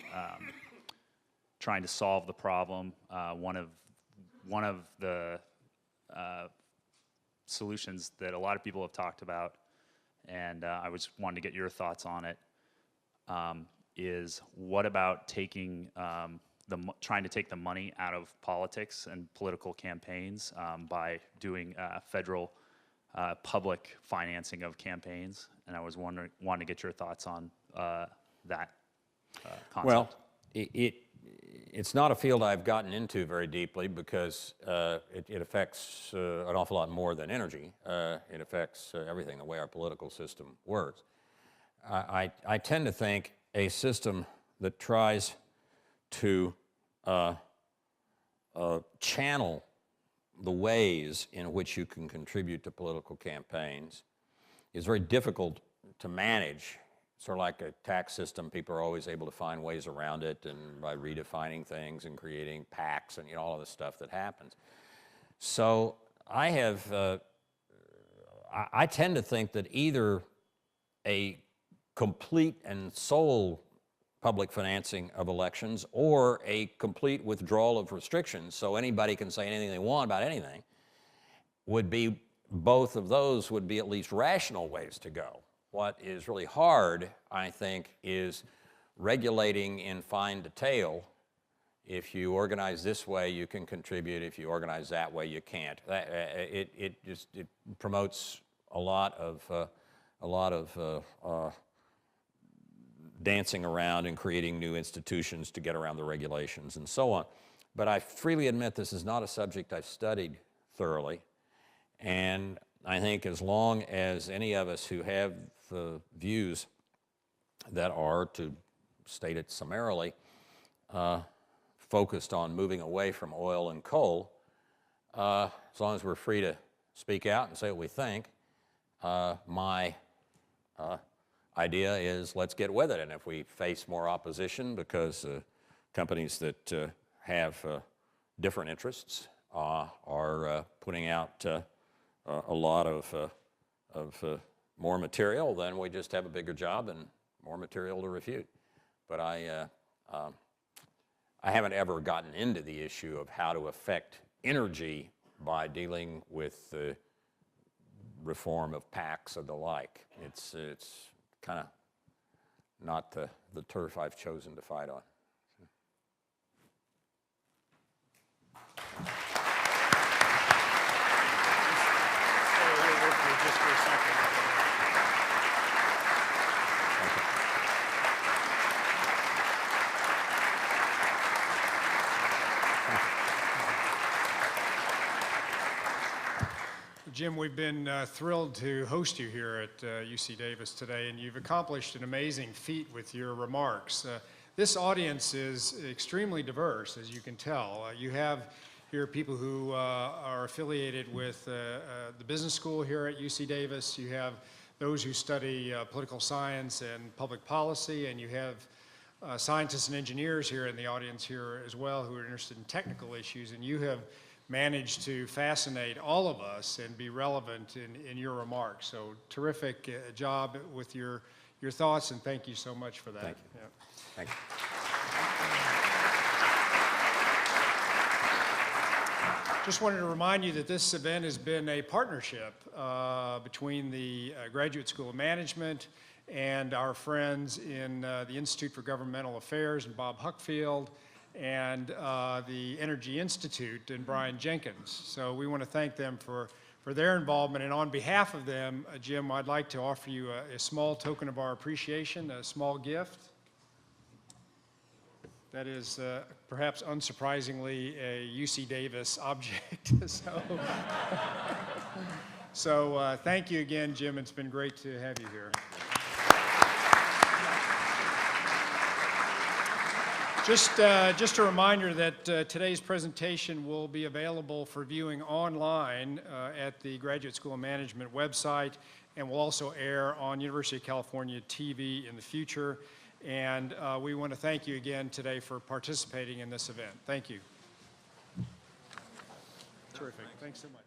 trying to solve the problem, one of the solutions that a lot of people have talked about, and I wanted to get your thoughts on it, is what about trying to take the money out of politics and political campaigns by doing federal public financing of campaigns? And I was wanting to get your thoughts on that concept? Well, it's not a field I've gotten into very deeply because it affects an awful lot more than energy. It affects everything, the way our political system works. I tend to think a system that tries to channel the ways in which you can contribute to political campaigns is very difficult to manage. Sort of like a tax system, people are always able to find ways around it, and by redefining things and creating PACs and all of the stuff that happens. So I tend to think that either a complete and sole public financing of elections or a complete withdrawal of restrictions so anybody can say anything they want about anything would be, both of those would be at least rational ways to go. What is really hard, I think, is regulating in fine detail. If you organize this way, you can contribute. If you organize that way, you can't. It promotes a lot of dancing around and creating new institutions to get around the regulations and so on. But I freely admit this is not a subject I've studied thoroughly. And I think as long as any of us who have the views that are, to state it summarily, focused on moving away from oil and coal, as long as we're free to speak out and say what we think, my idea is let's get with it. And if we face more opposition because companies that have different interests are putting out a lot of more material, then we just have a bigger job and more material to refute. But I haven't ever gotten into the issue of how to affect energy by dealing with the reform of PACs or the like. It's kind of not the turf I've chosen to fight on. Just for a second. Jim, we've been thrilled to host you here at UC Davis today, and you've accomplished an amazing feat with your remarks. This audience is extremely diverse, as you can tell. You have here people who are affiliated with the business school here at UC Davis. You have those who study political science and public policy, and you have scientists and engineers here in the audience here as well who are interested in technical issues, and you have managed to fascinate all of us and be relevant in your remarks. So terrific job with your thoughts, and thank you so much for that. Thank you. Yeah. Thank you. Just wanted to remind you that this event has been a partnership between the Graduate School of Management and our friends in the Institute for Governmental Affairs and Bob Huckfield, and the Energy Institute and Brian Jenkins. So we want to thank them for their involvement. And on behalf of them, Jim, I'd like to offer you a small token of our appreciation, a small gift. That is perhaps unsurprisingly a UC Davis object. So thank you again, Jim. It's been great to have you here. Just a reminder that today's presentation will be available for viewing online at the Graduate School of Management website, and will also air on University of California TV in the future. And we want to thank you again today for participating in this event. Thank you. Terrific. Thanks so much.